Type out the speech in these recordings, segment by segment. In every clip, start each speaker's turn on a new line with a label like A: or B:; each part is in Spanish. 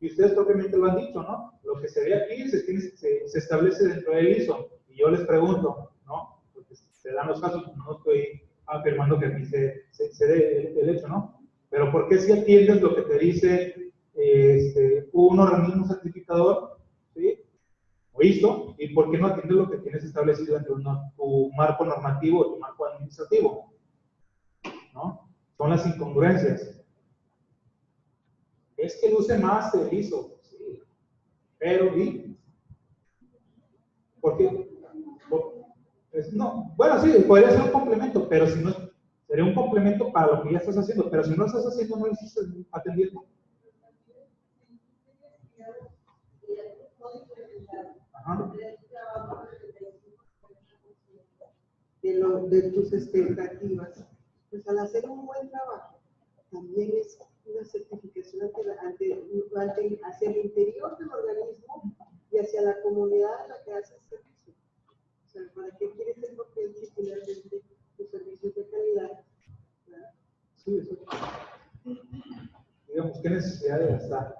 A: Y ustedes propiamente lo han dicho, ¿no? Lo que se ve aquí se establece dentro del ISO. Y yo les pregunto, ¿no? Porque se dan los casos, no estoy afirmando que aquí se dé el hecho, ¿no? Pero ¿por qué si atiendes lo que te dice un organismo certificador, ¿sí? O ISO, y por qué no atiendes lo que tienes establecido dentro de tu marco normativo o tu marco administrativo? ¿No? Son las incongruencias. Es que luce más el ISO, sí, pero ¿y? ¿Por qué? No, bueno, sí, podría ser un complemento, pero si no, sería un complemento para lo que ya estás haciendo, pero si no lo estás haciendo, no lo estás atendiendo. Ajá.
B: De tus expectativas. Pues al hacer un buen trabajo, también es una certificación hacia el interior del organismo y hacia la comunidad a la que haces servicio. O sea, ¿para qué quieres ser potencia y finalmente tus servicios de calidad? ¿Verdad?
A: Sí, eso. Digamos, ¿qué necesidad de gastar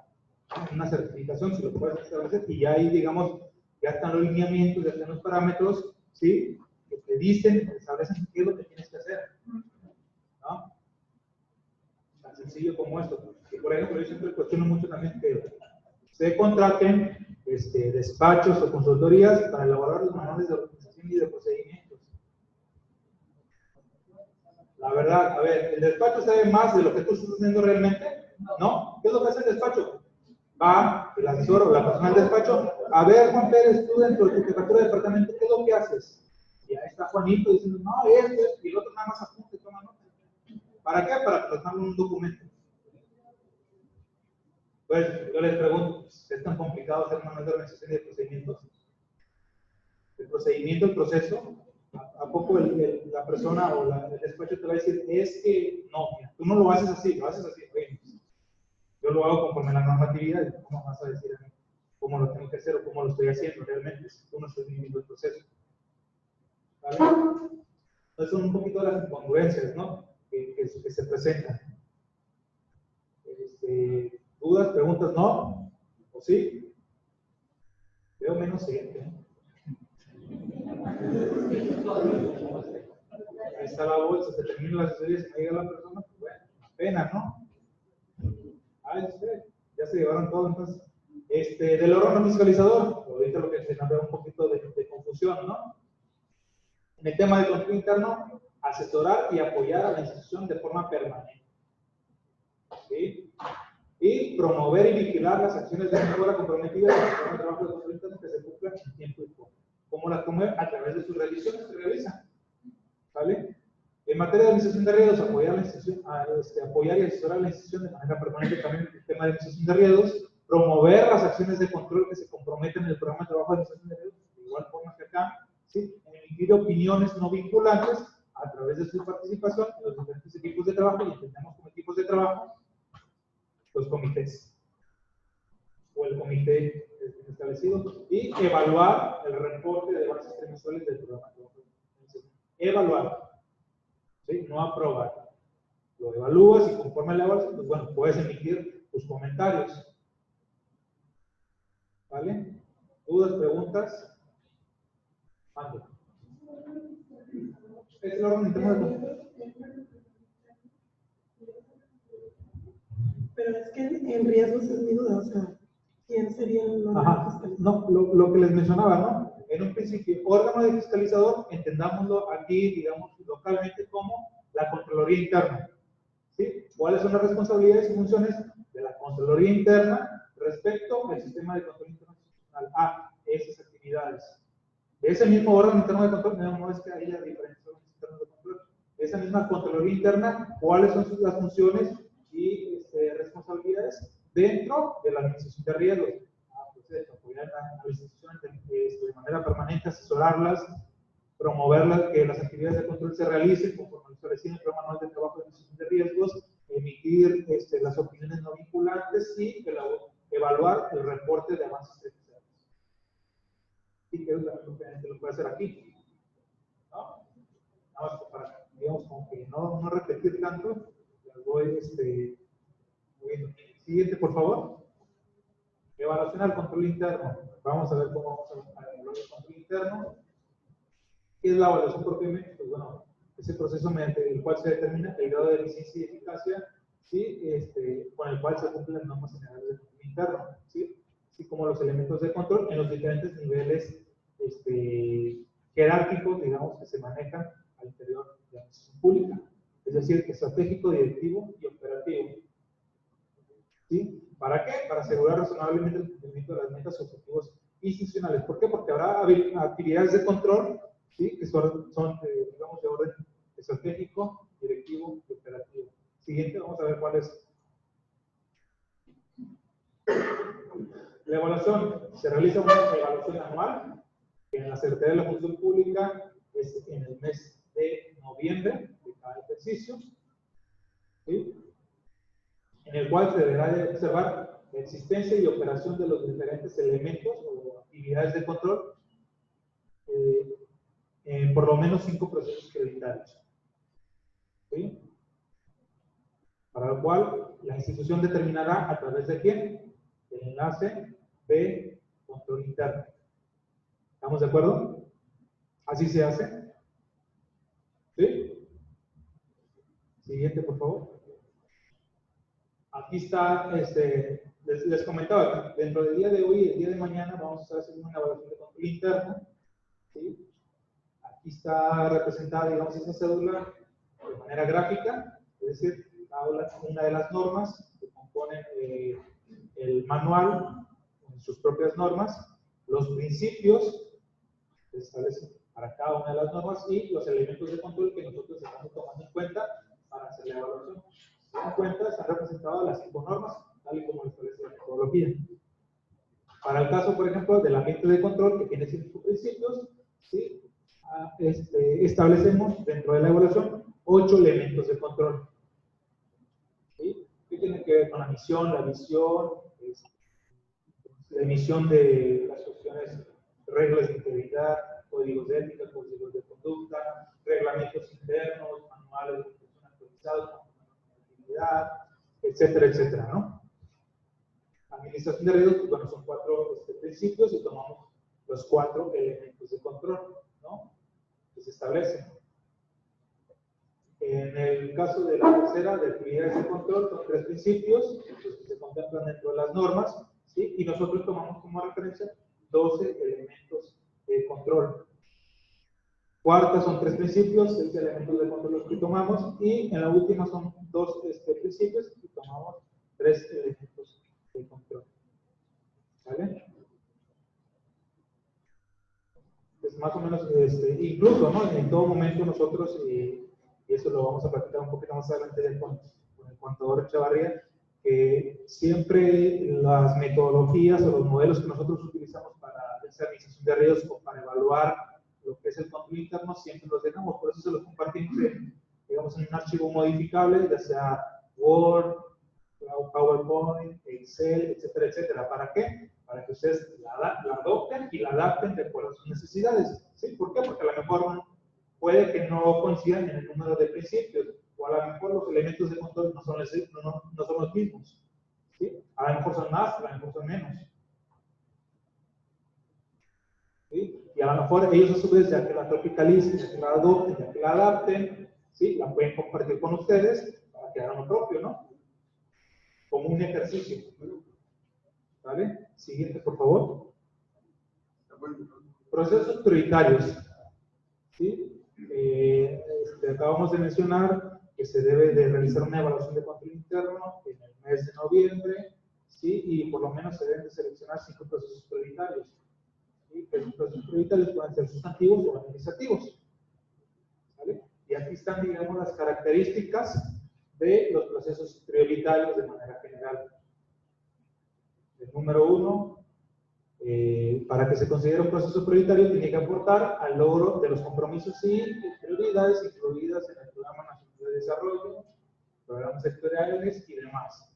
A: una certificación si lo puedes establecer? Y ya ahí, digamos, ya están los lineamientos, ya están los parámetros, ¿sí? Que te dicen, te establecen qué es lo que tienes que hacer, ¿no? Tan sencillo como esto. Y por ejemplo, yo siempre cuestiono mucho también que se contraten despachos o consultorías para elaborar los manuales de organización y de procedimientos. La verdad, a ver, ¿el despacho sabe más de lo que tú estás haciendo realmente? ¿No? ¿Qué es lo que hace el despacho? Va el asesor o la persona del despacho, a ver, Juan Pérez, tú dentro de tu jefatura de departamento, ¿qué es lo que haces? Y ahí está Juanito diciendo, no, y el otro nada más apunta y toma nota. ¿Para qué? Para plasmarlo en un documento. Pues yo les pregunto, ¿es tan complicado hacer manual de organización y de procedimientos? El procedimiento, el proceso, ¿a poco la persona o el despacho te va a decir, es que no, mira, tú no lo haces así, lo haces así? Bueno, yo lo hago conforme a la normatividad, y ¿cómo vas a decir a mí cómo lo tengo que hacer o cómo lo estoy haciendo realmente si tú no estás viviendo el proceso? ¿Vale? Entonces son un poquito las incongruencias, ¿no? que se presentan. ¿Dudas, preguntas, no? ¿O sí? Veo menos gente, ¿eh? Ahí está la bolsa, se termina la asesoría, se me llega la persona, pues bueno, pena, ¿no? Ay, ya se llevaron todo, entonces. Del órgano fiscalizador, ahorita lo que se nos da un poquito de confusión, ¿no? En el tema de control interno, asesorar y apoyar a la institución de forma permanente. ¿Sí? Y promover y vigilar las acciones de mejora comprometidas con el programa de trabajo de control interno que se cumplan en tiempo y forma. ¿Cómo las promueve? A través de sus revisiones que realizan. ¿Vale? En materia de administración de riesgos, apoyar, la institución, apoyar y asesorar a la institución de manera permanente también en el tema de administración de riesgos, promover las acciones de control que se comprometen en el programa de trabajo de administración de riesgos, de igual forma que acá, ¿sí? Emitir opiniones no vinculantes a través de su participación en los diferentes equipos de trabajo, y entendemos como equipos de trabajo los comités o el comité establecido, y evaluar el reporte de bases trimestrales del programa de trabajo. Evaluar. ¿Sí? No aprobar. Lo evalúas y conforme a la evaluación, pues bueno, puedes emitir tus comentarios. ¿Vale? ¿Dudas, preguntas? Mando. Es el órgano interno de control.
B: Pero es que en riesgos es mi duda, o sea, ¿quién sería el órgano fiscalizador?
A: No, lo que les mencionaba, ¿no? En un principio, órgano de fiscalizador, entendámoslo aquí, digamos, localmente como la Contraloría Interna. ¿Sí? ¿Cuáles son las responsabilidades y funciones de la Contraloría Interna respecto al sistema de control internacional? Esas actividades. Ese mismo órgano interno de control, no es que haya diferentes órganos internos de control. Esa misma Contraloría Interna, ¿cuáles son las funciones y responsabilidades dentro de la administración de riesgos? Pues apoyar a las instituciones de manera permanente, asesorarlas, promover que las actividades de control se realicen conforme lo establecido en el programa anual de trabajo de administración de riesgos, emitir las opiniones no vinculantes y evaluar el reporte de avances trimestrales. ¿Y qué es lo que puede hacer aquí? ¿No? Nada más para, digamos, como que no repetir tanto, las voy, siguiente, por favor. Evaluación al control interno. Vamos a ver cómo vamos a evaluar el control interno. ¿Qué es la evaluación propiamente? Pues bueno, es el proceso mediante el cual se determina el grado de eficiencia y eficacia, ¿sí? Con el cual se cumplen las normas generales del control interno, ¿sí? Así como los elementos de control en los diferentes niveles jerárquicos, digamos, que se manejan al interior de la administración pública. Es decir, estratégico, directivo y operativo. ¿Sí? ¿Para qué? Para asegurar razonablemente el cumplimiento de las metas y objetivos institucionales. ¿Por qué? Porque habrá actividades de control, ¿sí? Que son digamos, de orden estratégico, directivo y operativo. Siguiente, vamos a ver cuál es. La evaluación. Se realiza una evaluación anual en la Secretaría de la Función Pública en el mes de noviembre de cada ejercicio, ¿sí? En el cual se deberá de observar la existencia y operación de los diferentes elementos o actividades de control en por lo menos 5 procesos prioritarios, ¿sí? Para lo cual la institución determinará a través de quién el enlace de control interno. ¿Estamos de acuerdo? ¿Así se hace? ¿Sí? Siguiente, por favor. Aquí está, les comentaba, dentro del día de hoy y el día de mañana vamos a estar haciendo una evaluación de control interno, ¿sí? Aquí está representada, digamos, esa cédula de manera gráfica, es decir, una de las normas que componen el manual, sus propias normas, los principios que se establecen para cada una de las normas y los elementos de control que nosotros estamos tomando en cuenta para hacer la evaluación. Si se dan cuenta, están representadas las 5 normas, tal y como lo establece la metodología. Para el caso, por ejemplo, del ambiente de control, que tiene 5 principios, ¿sí? Establecemos dentro de la evaluación 8 elementos de control. ¿Sí? ¿Qué tiene que ver con la misión, la visión, la emisión de las cuestiones, reglas de integridad, códigos de ética, códigos de conducta, reglamentos internos, manuales de función actualizados, actividad, etcétera, etcétera, ¿no? Administración de riesgos, pues bueno, son 4 principios y tomamos los 4 elementos de control, ¿no? Que se establecen. En el caso de la tercera, de actividades de control, son 3 principios los que se contemplan dentro de las normas, ¿sí? Y nosotros tomamos como referencia 12 elementos de control. Cuarta son 3 principios, 6 elementos de control los que tomamos, y en la última son 2 principios y tomamos 3 elementos de control. ¿Vale? Pues más o menos, incluso, ¿no? En todo momento nosotros, y eso lo vamos a platicar un poquito más adelante con el contador Chavarría, que siempre las metodologías o los modelos que nosotros utilizamos para esa administración de riesgos o para evaluar lo que es el control interno, siempre los dejamos, por eso se los compartimos digamos, en un archivo modificable, ya sea Word, PowerPoint, Excel, etcétera, etcétera. ¿Para qué? Para que ustedes la adopten y la adapten de acuerdo a sus necesidades. ¿Sí? ¿Por qué? Porque a lo mejor puede que no coincidan en el número de principios, o a lo mejor los elementos de control no son los mismos. ¿Sí? A lo mejor son más, a lo mejor son menos. ¿Sí? Y a lo mejor ellos a su vez, ya que la tropicalicen, ya que la adopten, ya que la adapten, ¿sí? La pueden compartir con ustedes para que hagan lo propio, ¿no? Como un ejercicio. ¿Vale? Siguiente, por favor. Procesos prioritarios. ¿Sí? Acabamos de mencionar que se debe de realizar una evaluación de control interno en el mes de noviembre, ¿sí? Y por lo menos se deben de seleccionar 5 procesos prioritarios. ¿Sí? Esos procesos prioritarios pueden ser sustantivos o administrativos. ¿Vale? Y aquí están, digamos, las características de los procesos prioritarios de manera general. El número 1, para que se considere un proceso prioritario, tiene que aportar al logro de los compromisos y prioridades incluidas en el Programa Nacional de Desarrollo, programas sectoriales y demás.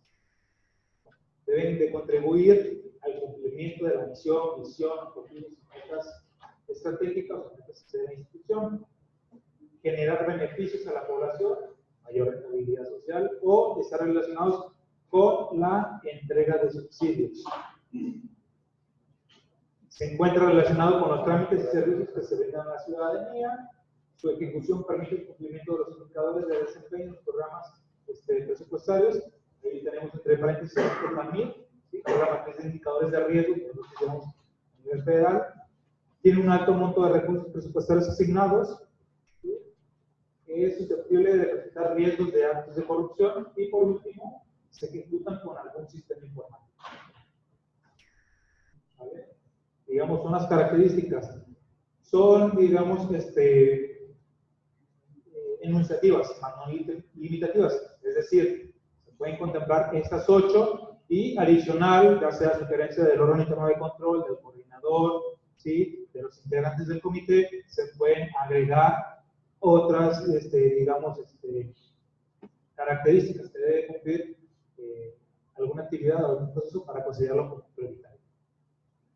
A: Deben de contribuir al cumplimiento de la misión, visión, objetivos y metas estratégicas o metas de la institución, generar beneficios a la población, mayor rentabilidad social o estar relacionados con la entrega de subsidios. Se encuentra relacionado con los trámites y servicios que se brindan a la ciudadanía. Su ejecución permite el cumplimiento de los indicadores de desempeño en los programas presupuestarios. Ahí tenemos entre paréntesis el programa MIR, ¿sí? Programa que es de indicadores de riesgo, que es lo que llamamos a nivel federal. Tiene un alto monto de recursos presupuestarios asignados, ¿sí? Es susceptible de presentar riesgos de actos de corrupción y, por último, se ejecutan con algún sistema informático. ¿Vale? Digamos, son las características. Son, digamos, enunciativas, más no limitativas. Es decir, se pueden contemplar estas 8 y adicional, ya sea sugerencia del órgano interno de control, del coordinador, ¿sí? De los integrantes del comité, se pueden agregar otras, digamos, características que debe cumplir alguna actividad o algún proceso para considerarlo como prioritario.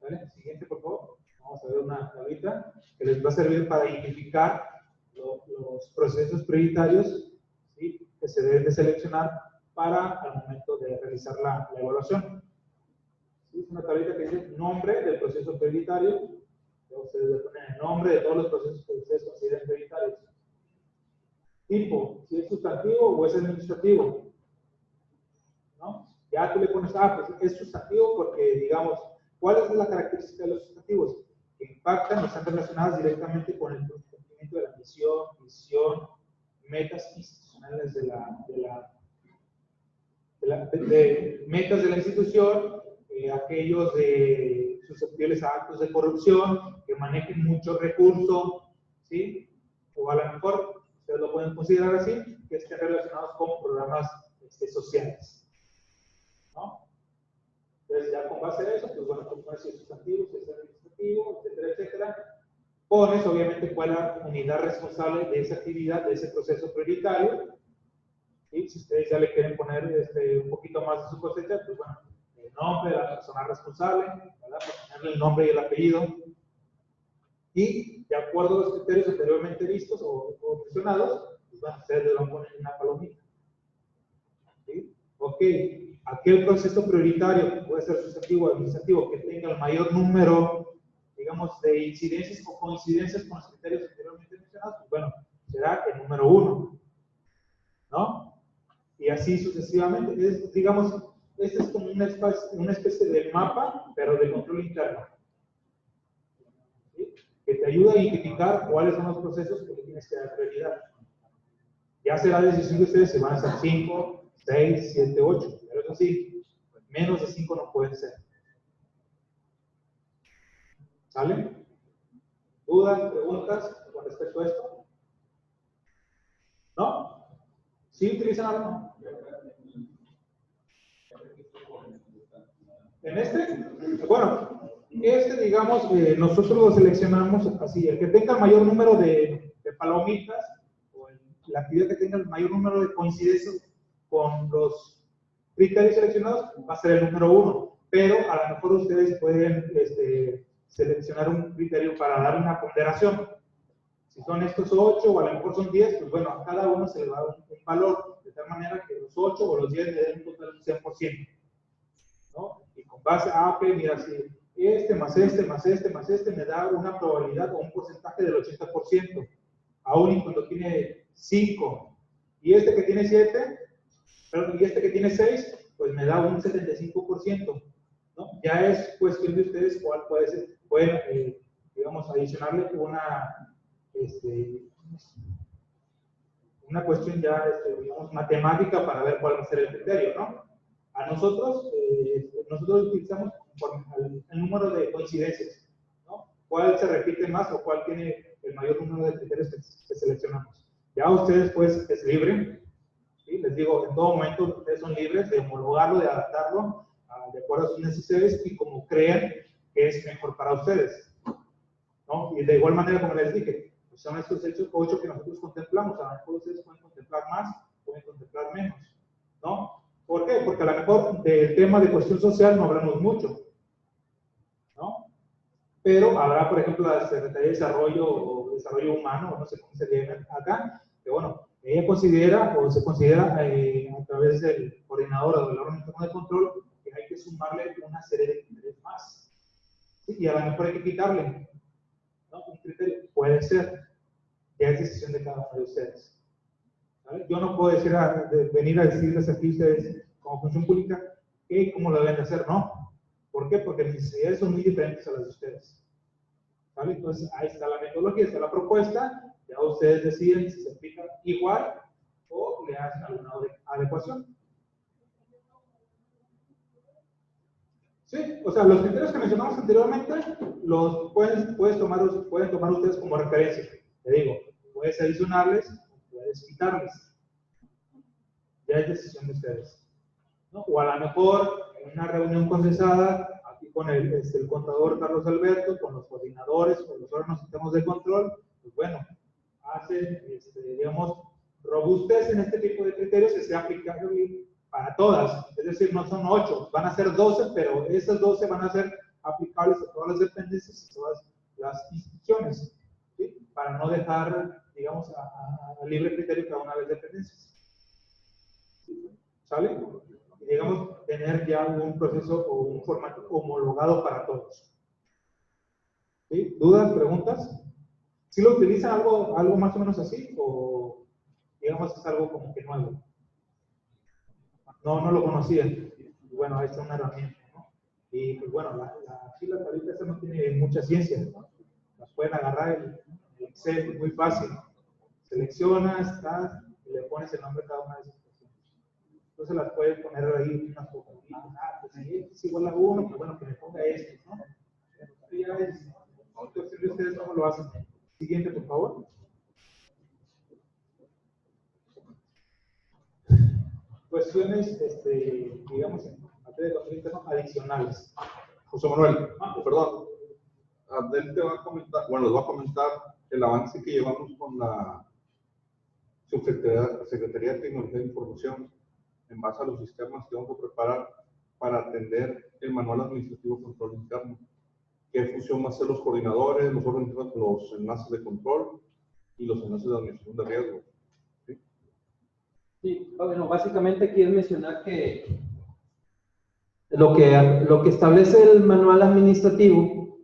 A: ¿Vale? Siguiente, por favor. Vamos a ver una tablita que les va a servir para identificar los procesos prioritarios, ¿sí? Que se deben de seleccionar para al momento de realizar la evaluación. ¿Sí? Es una tablita que dice nombre del proceso prioritario. Ustedes le ponen el nombre de todos los procesos que ustedes consideren prioritarios. Tipo, si es sustantivo o es administrativo. ¿No? Ya tú le pones, pues es sustantivo porque, digamos, ¿cuál es la característica de los sustantivos? Que impactan o están relacionadas directamente con el cumplimiento de la misión, visión, metas institucionales metas de la institución, aquellos susceptibles a actos de corrupción, que manejen mucho recurso, ¿sí? O a lo mejor, ustedes lo pueden considerar así, que estén relacionados con programas sociales, ¿no? Entonces, ya con base a eso, pues bueno, tú pones si es sustantivo, si es administrativo, etcétera, etcétera. Pones, obviamente, cuál es la unidad responsable de esa actividad, de ese proceso prioritario. Y si ustedes ya le quieren poner un poquito más de su cosecha, pues bueno, el nombre de la persona responsable, ¿verdad? Para ponerle el nombre y el apellido. Y de acuerdo a los criterios anteriormente vistos o mencionados, pues bueno, ustedes le van a poner una palomita. ¿Sí? Ok, aquel proceso prioritario, puede ser sustantivo o administrativo, que tenga el mayor número, digamos, de incidencias o coincidencias con los criterios anteriormente mencionados, pues bueno, será el número 1, ¿no? Y así sucesivamente. Digamos, este es como una especie de mapa, pero de control interno, ¿sí? Que te ayuda a identificar cuáles son los procesos que le tienes que dar prioridad. Ya será decisión de ustedes si van a ser 5, 6, 7, 8, pero eso sí, menos de 5 no pueden ser. ¿Sale? ¿Dudas, preguntas con respecto a esto? ¿No? ¿Sí utilizan algo? ¿En este? Bueno, digamos, nosotros lo seleccionamos así, el que tenga el mayor número de palomitas, o la actividad que tenga el mayor número de coincidencias con los criterios seleccionados, va a ser el número 1, pero a lo mejor ustedes pueden seleccionar un criterio para dar una ponderación. Si son estos 8 o a lo mejor son 10, pues bueno, a cada uno se le va a dar un valor, de tal manera que los 8 o los 10 le den un total de 100%. ¿No? Y con base a, ok, mira, si más este me da una probabilidad o un porcentaje del 80%, aún y cuando tiene 5, y este que tiene 7, y este que tiene 6, pues me da un 75%, ¿no? Ya es cuestión de ustedes cuál puede ser, pueden, digamos, adicionarle una cuestión ya, digamos, matemática para ver cuál va a ser el criterio, ¿no? A nosotros utilizamos el número de coincidencias, ¿no? ¿Cuál se repite más o cuál tiene el mayor número de criterios que seleccionamos? Ya ustedes, pues, es libre, ¿sí? Les digo, en todo momento ustedes son libres de homologarlo, de adaptarlo de acuerdo a sus necesidades y como crean que es mejor para ustedes, ¿no? Y de igual manera, como les dije, pues son estos 8 que nosotros contemplamos. A lo mejor ustedes pueden contemplar más, pueden contemplar menos, ¿no? ¿Por qué? Porque a lo mejor del tema de cuestión social no hablamos mucho, ¿no? Pero habrá, por ejemplo, la Secretaría de Desarrollo o Desarrollo Humano, o no sé cómo se llama acá, que bueno, ella considera o se considera a través del coordinador o del órgano interno de control porque hay que sumarle una serie de criterios más. ¿Sí? Y a lo mejor hay que quitarle, ¿no? Un criterio. Puede ser. Ya es decisión de cada uno de ustedes. ¿Vale? Yo no puedo decir venir a decirles aquí a ustedes, como función pública, cómo lo deben de hacer, ¿no? ¿Por qué? Porque las necesidades son muy diferentes a las de ustedes. ¿Vale? Entonces, ahí está la metodología, está la propuesta, ya ustedes deciden si se aplica igual o le hacen alguna adecuación. Sí, o sea, los criterios que mencionamos anteriormente los pueden tomar ustedes como referencia. Te digo, puedes adicionarles, puedes quitarles. Ya es decisión de ustedes, ¿no? O a lo mejor en una reunión condensada, aquí con el contador Carlos Alberto, con los coordinadores, con los órganos sistemas de control, pues bueno, hacen, digamos, robustez en este tipo de criterios que sea aplicable para todas. Es decir, no son 8, van a ser 12, pero esas 12 van a ser aplicables a todas las dependencias y todas las instituciones, ¿sí? Para no dejar, digamos, a libre criterio cada una de las dependencias. ¿Sale? Y digamos, tener ya un proceso o un formato homologado para todos. ¿Sí? ¿Dudas, preguntas? ¿Sí lo utilizan algo más o menos así? ¿O digamos es algo como que nuevo? No lo conocían. Bueno, ahí está una herramienta, ¿no? Y pues bueno, la tablita esta no tiene mucha ciencia, ¿no? Las pueden agarrar el Excel, muy fácil. Seleccionas, y le pones el nombre de cada una de esas personas. Entonces las puedes poner ahí unas fotografias. Pues si es igual a 1, pues bueno, que me ponga esto, ¿no? Ya es cuestión de ustedes cómo lo hacen. Siguiente, por favor. Cuestiones, digamos, en materia de control interno adicionales.
C: José Manuel, perdón. Abdel te va a comentar, bueno, les va a comentar el avance que llevamos con la Secretaría de Tecnología de Información en base a los sistemas que vamos a preparar para atender el manual administrativo de control interno. ¿Qué función va a hacer los coordinadores, los enlaces de control y los enlaces de administración de riesgo? ¿Sí?
D: Sí, bueno, básicamente quiero mencionar que lo que establece el manual administrativo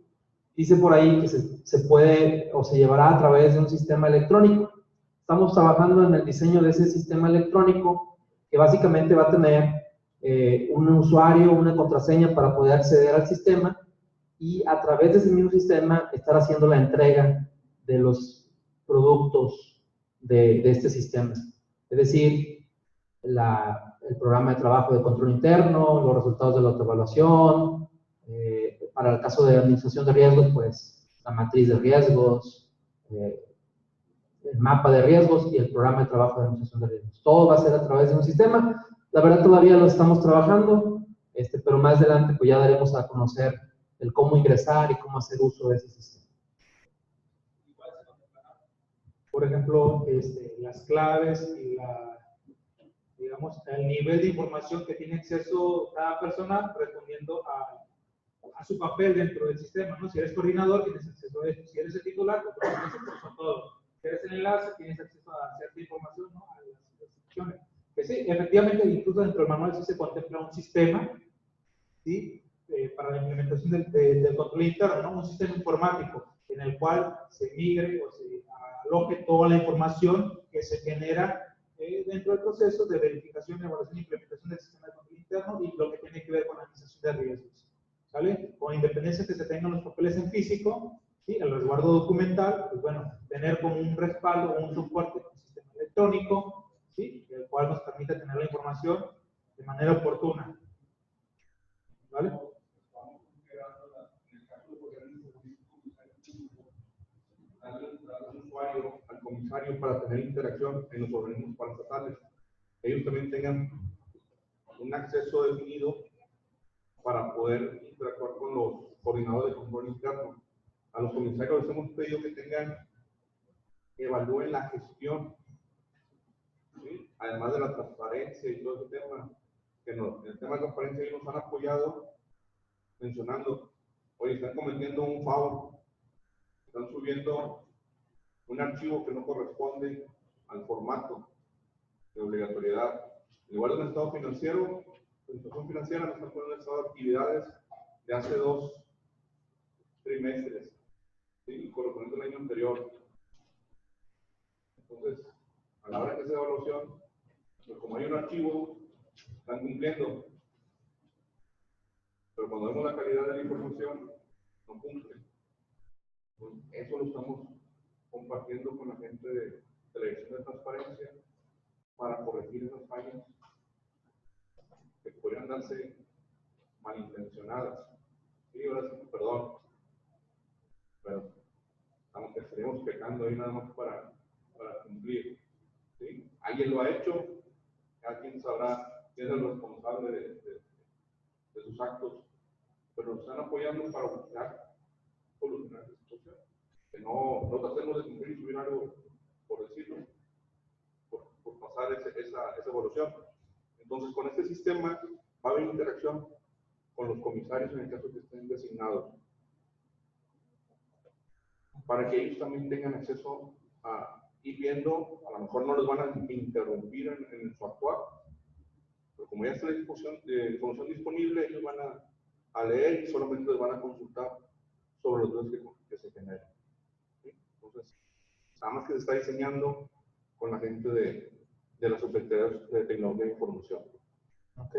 D: dice por ahí que se puede o se llevará a través de un sistema electrónico. Estamos trabajando en el diseño de ese sistema electrónico que básicamente va a tener un usuario, una contraseña para poder acceder al sistema y a través de ese mismo sistema estar haciendo la entrega de los productos de este sistema. Es decir, el programa de trabajo de control interno, los resultados de la autoevaluación, para el caso de administración de riesgos, pues la matriz de riesgos, el mapa de riesgos y el programa de trabajo de administración de riesgos. Todo va a ser a través de un sistema. La verdad todavía lo estamos trabajando, pero más adelante pues ya daremos a conocer el cómo ingresar y cómo hacer uso de ese sistema.
A: Por ejemplo, las claves y digamos, el nivel de información que tiene acceso cada persona respondiendo a su papel dentro del sistema, ¿no? Si eres coordinador, tienes acceso a esto. Si eres el titular, pues tienes acceso a todo. Si eres el enlace, tienes acceso a cierta información, ¿no? A las instituciones. Que sí, efectivamente, incluso dentro del manual sí se contempla un sistema, ¿sí? Para la implementación del control interno, ¿no? Un sistema informático en el cual se migre o se aloje toda la información que se genera dentro del proceso de verificación, evaluación e implementación del sistema de control interno y lo que tiene que ver con la administración de riesgos. ¿Sale? Con independencia que se tengan los papeles en físico, ¿sí? El resguardo documental, pues bueno, tener como un respaldo o un soporte un sistema electrónico, ¿sí? El cual nos permite tener la información de manera oportuna. ¿Vale?
C: Al comisario para tener interacción en los organismos paraestatales. Ellos también tengan un acceso definido para poder interactuar con los coordinadores de control interno. A los comisarios les hemos pedido que evalúen la gestión, ¿sí? Además de la transparencia y todo ese tema, que en el tema de transparencia ellos nos han apoyado mencionando, oye, están cometiendo un favor, están subiendo un archivo que no corresponde al formato de obligatoriedad. Igual un estado financiero, La institución financiera me está poniendo estado de actividades de hace 2 trimestres, ¿sí? Correspondiente al año anterior. Entonces, a la hora que se da evaluación, pues como hay un archivo, están cumpliendo. Pero cuando vemos la calidad de la información, no cumplen. Pues eso lo estamos compartiendo con la gente de la Dirección de Transparencia para corregir esas fallas que podrían darse malintencionadas. Sí, ahora sí, perdón. Pero estaríamos pecando ahí nada más para cumplir. ¿Sí? Alguien lo ha hecho, alguien sabrá quién es el responsable de sus actos, pero nos están apoyando para buscar solucionar esta situación. Que no tratemos de cumplir y subir algo, por decirlo, por pasar esa evolución. Entonces, con este sistema va a haber interacción con los comisarios en el caso que estén designados, para que ellos también tengan acceso a ir viendo, a lo mejor no les van a interrumpir en su actuar, pero como ya está la información disponible, ellos van a leer y solamente les van a consultar sobre los datos que se generan. ¿Sí? Entonces, nada más que se está diseñando con la gente de las secretarías de tecnología de información.
A: Ok.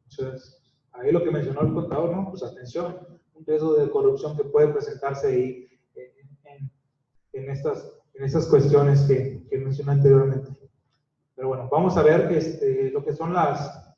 A: Entonces, ahí lo que mencionó el contador, ¿no? Pues atención, un riesgo de corrupción que puede presentarse ahí en estas cuestiones que mencioné anteriormente. Pero bueno, vamos a ver lo que son las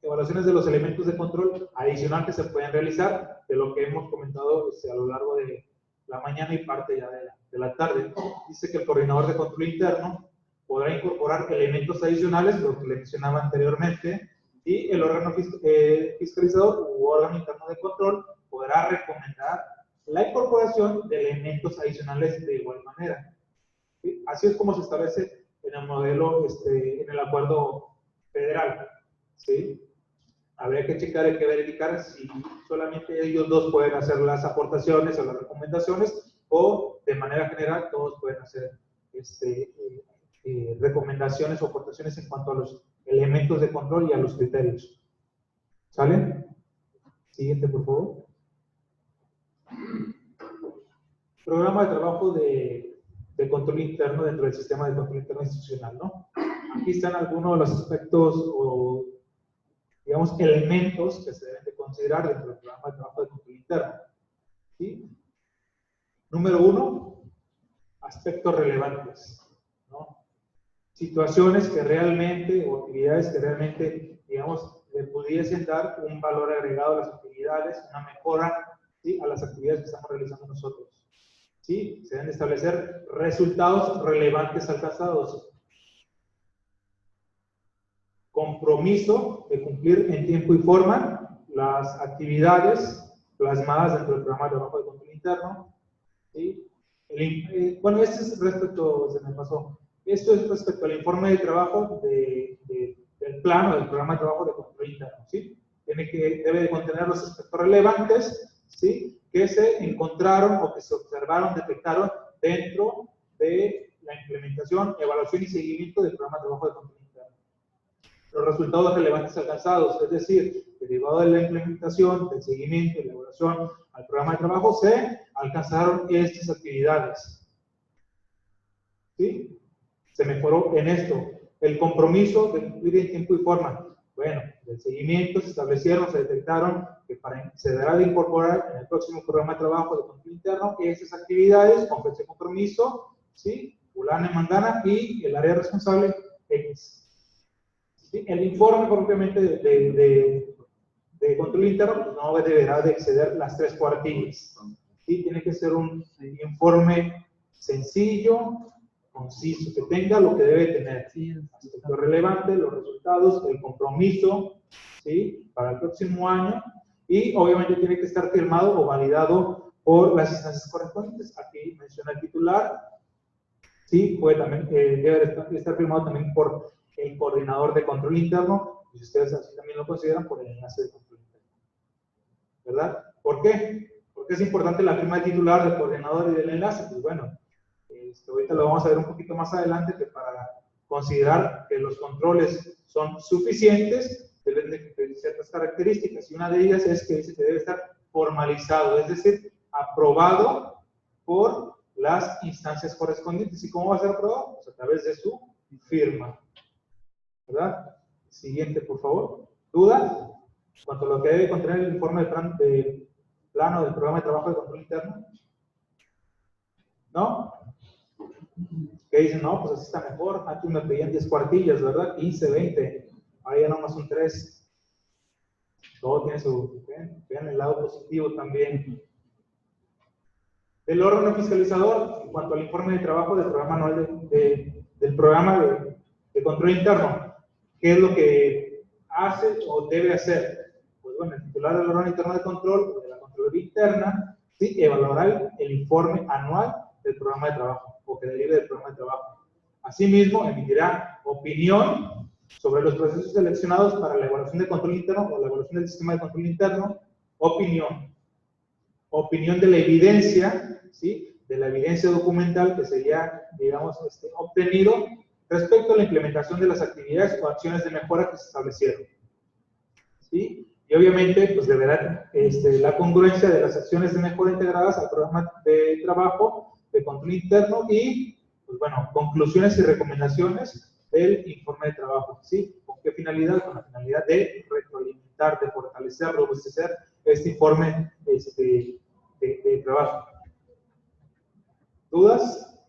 A: evaluaciones de los elementos de control adicional que se pueden realizar, de lo que hemos comentado a lo largo de la mañana y parte ya de la tarde. Dice que el coordinador de control interno podrá incorporar elementos adicionales, lo que le mencionaba anteriormente, y el órgano fiscalizador u órgano interno de control podrá recomendar la incorporación de elementos adicionales de igual manera. ¿Sí? Así es como se establece en el modelo, en el acuerdo federal. ¿Sí? Habría que checar, hay que verificar si solamente ellos dos pueden hacer las aportaciones o las recomendaciones, o de manera general todos pueden hacer recomendaciones o aportaciones en cuanto a los elementos de control y a los criterios. ¿Sale? Siguiente, por favor. Programa de trabajo de control interno dentro del sistema de control interno institucional, ¿no? Aquí están algunos de los aspectos o, digamos, elementos que se deben de considerar dentro del programa de trabajo de control interno. ¿Sí? Número 1, aspectos relevantes, ¿no? Situaciones que realmente, o actividades que realmente, digamos, le pudiesen dar un valor agregado a las actividades, una mejora, ¿sí?, a las actividades que estamos realizando nosotros. ¿Sí? Se deben establecer resultados relevantes alcanzados. Compromiso de cumplir en tiempo y forma las actividades plasmadas dentro del programa de trabajo de control interno. ¿Sí? Bueno, este es respecto, se me pasó. Esto es respecto al informe de trabajo del plano del programa de trabajo de control interno. ¿Sí? Debe de contener los aspectos relevantes, ¿sí?, que se encontraron o que se observaron, detectaron dentro de la implementación, evaluación y seguimiento del programa de trabajo de control interno. Los resultados relevantes alcanzados, es decir, derivado de la implementación, del seguimiento y la evaluación al programa de trabajo, se alcanzaron estas actividades. ¿Sí? Se mejoró en esto. El compromiso de cumplir en tiempo y forma. Bueno, del seguimiento se establecieron, se detectaron que se deberá de incorporar en el próximo programa de trabajo de control interno esas actividades con fecha de compromiso, ¿sí?, fulana y mangana, y el área responsable X. ¿Sí? El informe propiamente de control interno pues, no deberá de exceder las 3 cuartillas. ¿Sí? Tiene que ser un informe sencillo, conciso, que tenga lo que debe tener, lo relevante, los resultados, el compromiso, ¿sí?, para el próximo año, y obviamente tiene que estar firmado o validado por las instancias correspondientes. Aquí menciona el titular, ¿sí?, puede también, debe estar firmado también por el coordinador de control interno, y si ustedes así también lo consideran, por el enlace de control interno. ¿Verdad? ¿Por qué? Porque es importante la firma del titular, del coordinador y del enlace. Pues bueno, ahorita lo vamos a ver un poquito más adelante, que para considerar que los controles son suficientes, deben de cumplir ciertas características, y una de ellas es que dice que debe estar formalizado, es decir, aprobado por las instancias correspondientes. ¿Y cómo va a ser aprobado? Pues a través de su firma, ¿verdad? Siguiente, por favor. ¿Dudas? Cuanto a lo que debe contener el informe de plano del programa de trabajo de control interno. ¿No? Que dicen, no, pues así está mejor. Antes me pedían 10 cuartillas, ¿verdad? 15, 20. Ahora ya nomás son 3. Todo tiene su... Vean el lado positivo también. El órgano fiscalizador, en cuanto al informe de trabajo del programa anual del programa de control interno, ¿qué es lo que hace o debe hacer? Pues bueno, el titular del órgano interno de control, de la Contraloría Interna, sí, evaluará el informe anual del programa de trabajo, o que derive del programa de trabajo. Asimismo, emitirá opinión sobre los procesos seleccionados para la evaluación de control interno o la evaluación del sistema de control interno, opinión de la evidencia, ¿sí? De la evidencia documental que sería, digamos, obtenido respecto a la implementación de las actividades o acciones de mejora que se establecieron, ¿sí? Y obviamente, pues deberá la congruencia de las acciones de mejora integradas al programa de trabajo de control interno y, pues bueno, conclusiones y recomendaciones del informe de trabajo, ¿sí? ¿Con qué finalidad? Con la finalidad de retroalimentar, de fortalecer, robustecer este informe de trabajo. ¿Dudas?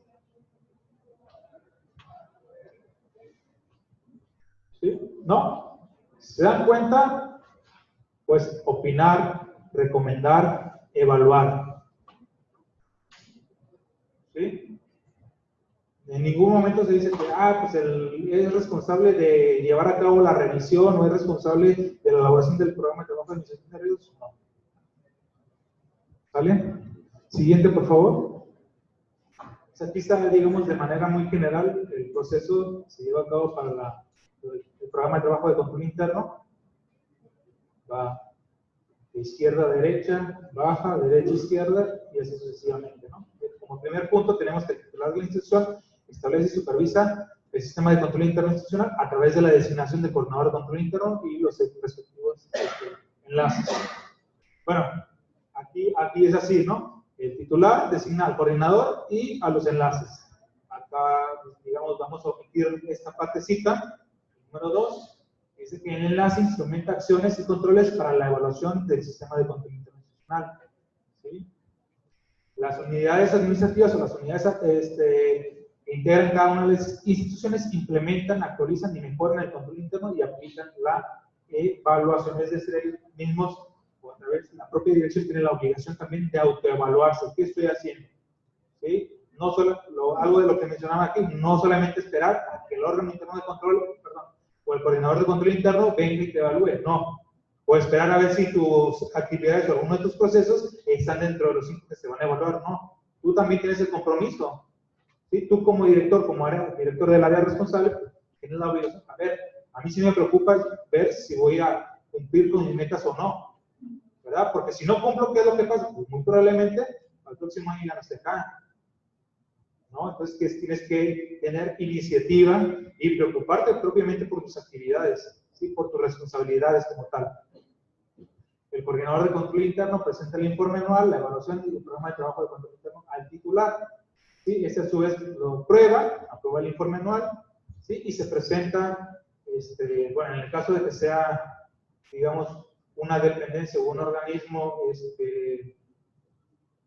A: ¿Sí? ¿No? ¿Se dan cuenta? Pues opinar, recomendar, evaluar. ¿Sí? En ningún momento se dice que pues es responsable de llevar a cabo la revisión o es responsable de la elaboración del programa de trabajo de administración de riesgos. No. ¿Sale? Siguiente, por favor. Pues aquí está, digamos, de manera muy general el proceso se lleva a cabo para el programa de trabajo de control interno. Va de izquierda a derecha, baja, derecha, izquierda, y así sucesivamente, ¿no? Como primer punto tenemos que el titular de la institución establece y supervisa el sistema de control interno institucional a través de la designación del coordinador de control interno y los respectivos enlaces. Bueno, aquí es así, ¿no? El titular designa al coordinador y a los enlaces. Acá, digamos, vamos a omitir esta partecita. Número 2. Dice que el enlace instrumenta acciones y controles para la evaluación del sistema de control internacional. ¿Sí? Las unidades administrativas o las unidades que integran cada una de las instituciones implementan, actualizan y mejoran el control interno y aplican la evaluación. Es decir, ellos mismos, o a través de la propia dirección, tienen la obligación también de autoevaluarse. ¿Qué estoy haciendo? ¿Sí? No solo, algo de lo que mencionaba aquí, no solamente esperar a que el órgano interno de control, o el coordinador de control interno venga y te evalúe, no. O esperar a ver si tus actividades o alguno de tus procesos están dentro de los 5 que se van a evaluar, no. Tú también tienes el compromiso. ¿Sí? Tú como director, director del área responsable, tienes la obligación. A ver, a mí sí me preocupa ver si voy a cumplir con mis metas o no, ¿verdad? Porque si no cumplo, ¿qué es lo que pasa? Pues muy probablemente al próximo año ya no esté acá, ¿no? Entonces tienes que tener iniciativa y preocuparte propiamente por tus actividades, ¿sí? Por tus responsabilidades como tal. El coordinador de control interno presenta el informe anual, la evaluación y el programa de trabajo de control interno al titular. ¿Sí? Este a su vez lo aprueba el informe anual, ¿sí? Y se presenta, bueno, en el caso de que sea, digamos, una dependencia o un organismo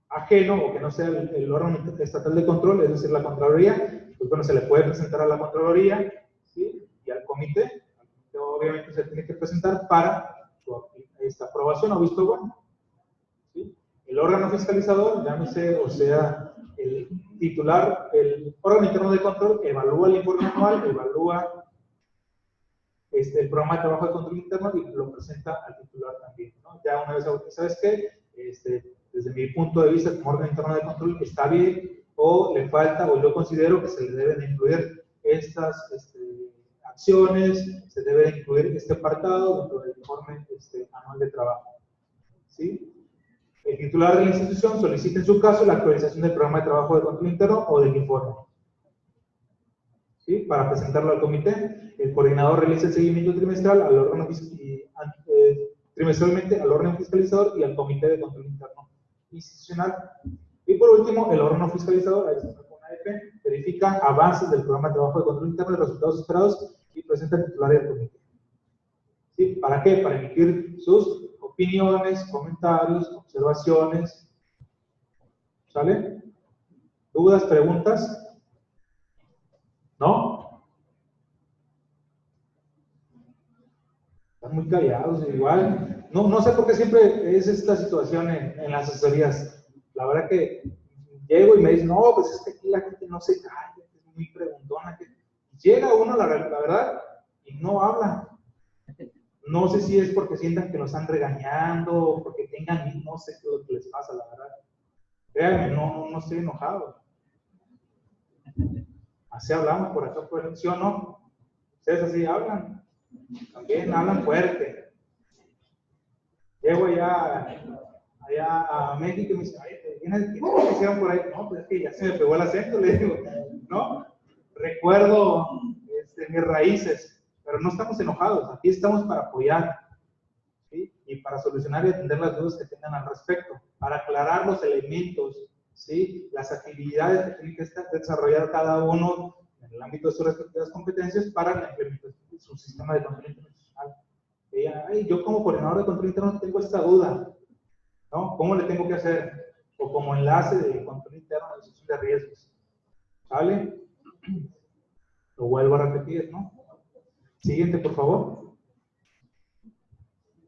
A: ajeno o que no sea el órgano estatal de control, es decir, la Contraloría, pues bueno, se le puede presentar a la Contraloría, ¿sí? Y al comité, obviamente se tiene que presentar para esta aprobación o visto bueno. ¿Sí? El órgano fiscalizador, llámese, o sea, el titular, el órgano interno de control, evalúa el informe anual, evalúa el programa de trabajo de control interno y lo presenta al titular también, ¿no? Ya una vez, ¿sabes qué? Desde mi punto de vista como órgano interno de control está bien, o le falta, o yo considero que se le deben incluir estas acciones, se debe incluir este apartado dentro del informe anual de trabajo. ¿Sí? El titular de la institución solicita en su caso la actualización del programa de trabajo de control interno o del informe. ¿sí? Para presentarlo al comité. El coordinador realiza el seguimiento trimestral al órgano trimestralmente al órgano fiscalizador y al comité de control interno institucional. Y por último, el órgano fiscalizador, ahí está con AEP, verifica avances del programa de trabajo de control interno y resultados esperados y presenta al titular del comité. ¿Sí? ¿Para qué? Para emitir sus opiniones, comentarios, observaciones. ¿Sale? ¿Dudas, preguntas? ¿No? Están muy callados, igual. No sé por qué siempre es esta situación en las asesorías. La verdad que llego y me dicen, no, pues es que aquí la gente no se calla, es muy preguntona. Llega uno, la verdad, y no habla. No sé si es porque sientan que los están regañando, o porque tengan, no sé qué es lo que les pasa, la verdad. Créanme, no estoy enojado. Así hablamos por acá, por ¿sí o no? Ustedes así hablan. También hablan fuerte. Llego allá a México y me dicen, oye, ¿qué hicieron por ahí? No, pues es que ya se me pegó el acento, le digo, ¿no? Recuerdo mis raíces, pero no estamos enojados, aquí estamos para apoyar, ¿sí? Y para solucionar y atender las dudas que tengan al respecto, para aclarar los elementos, ¿sí? Las actividades que tiene que desarrollar cada uno en el ámbito de sus respectivas competencias para la implementación de su sistema de control internacional. Yo como coordinador de control interno tengo esta duda, ¿no? ¿Cómo le tengo que hacer? O como enlace de control interno de gestión de riesgos. ¿Sale? Lo vuelvo a repetir, ¿no? Siguiente, por favor.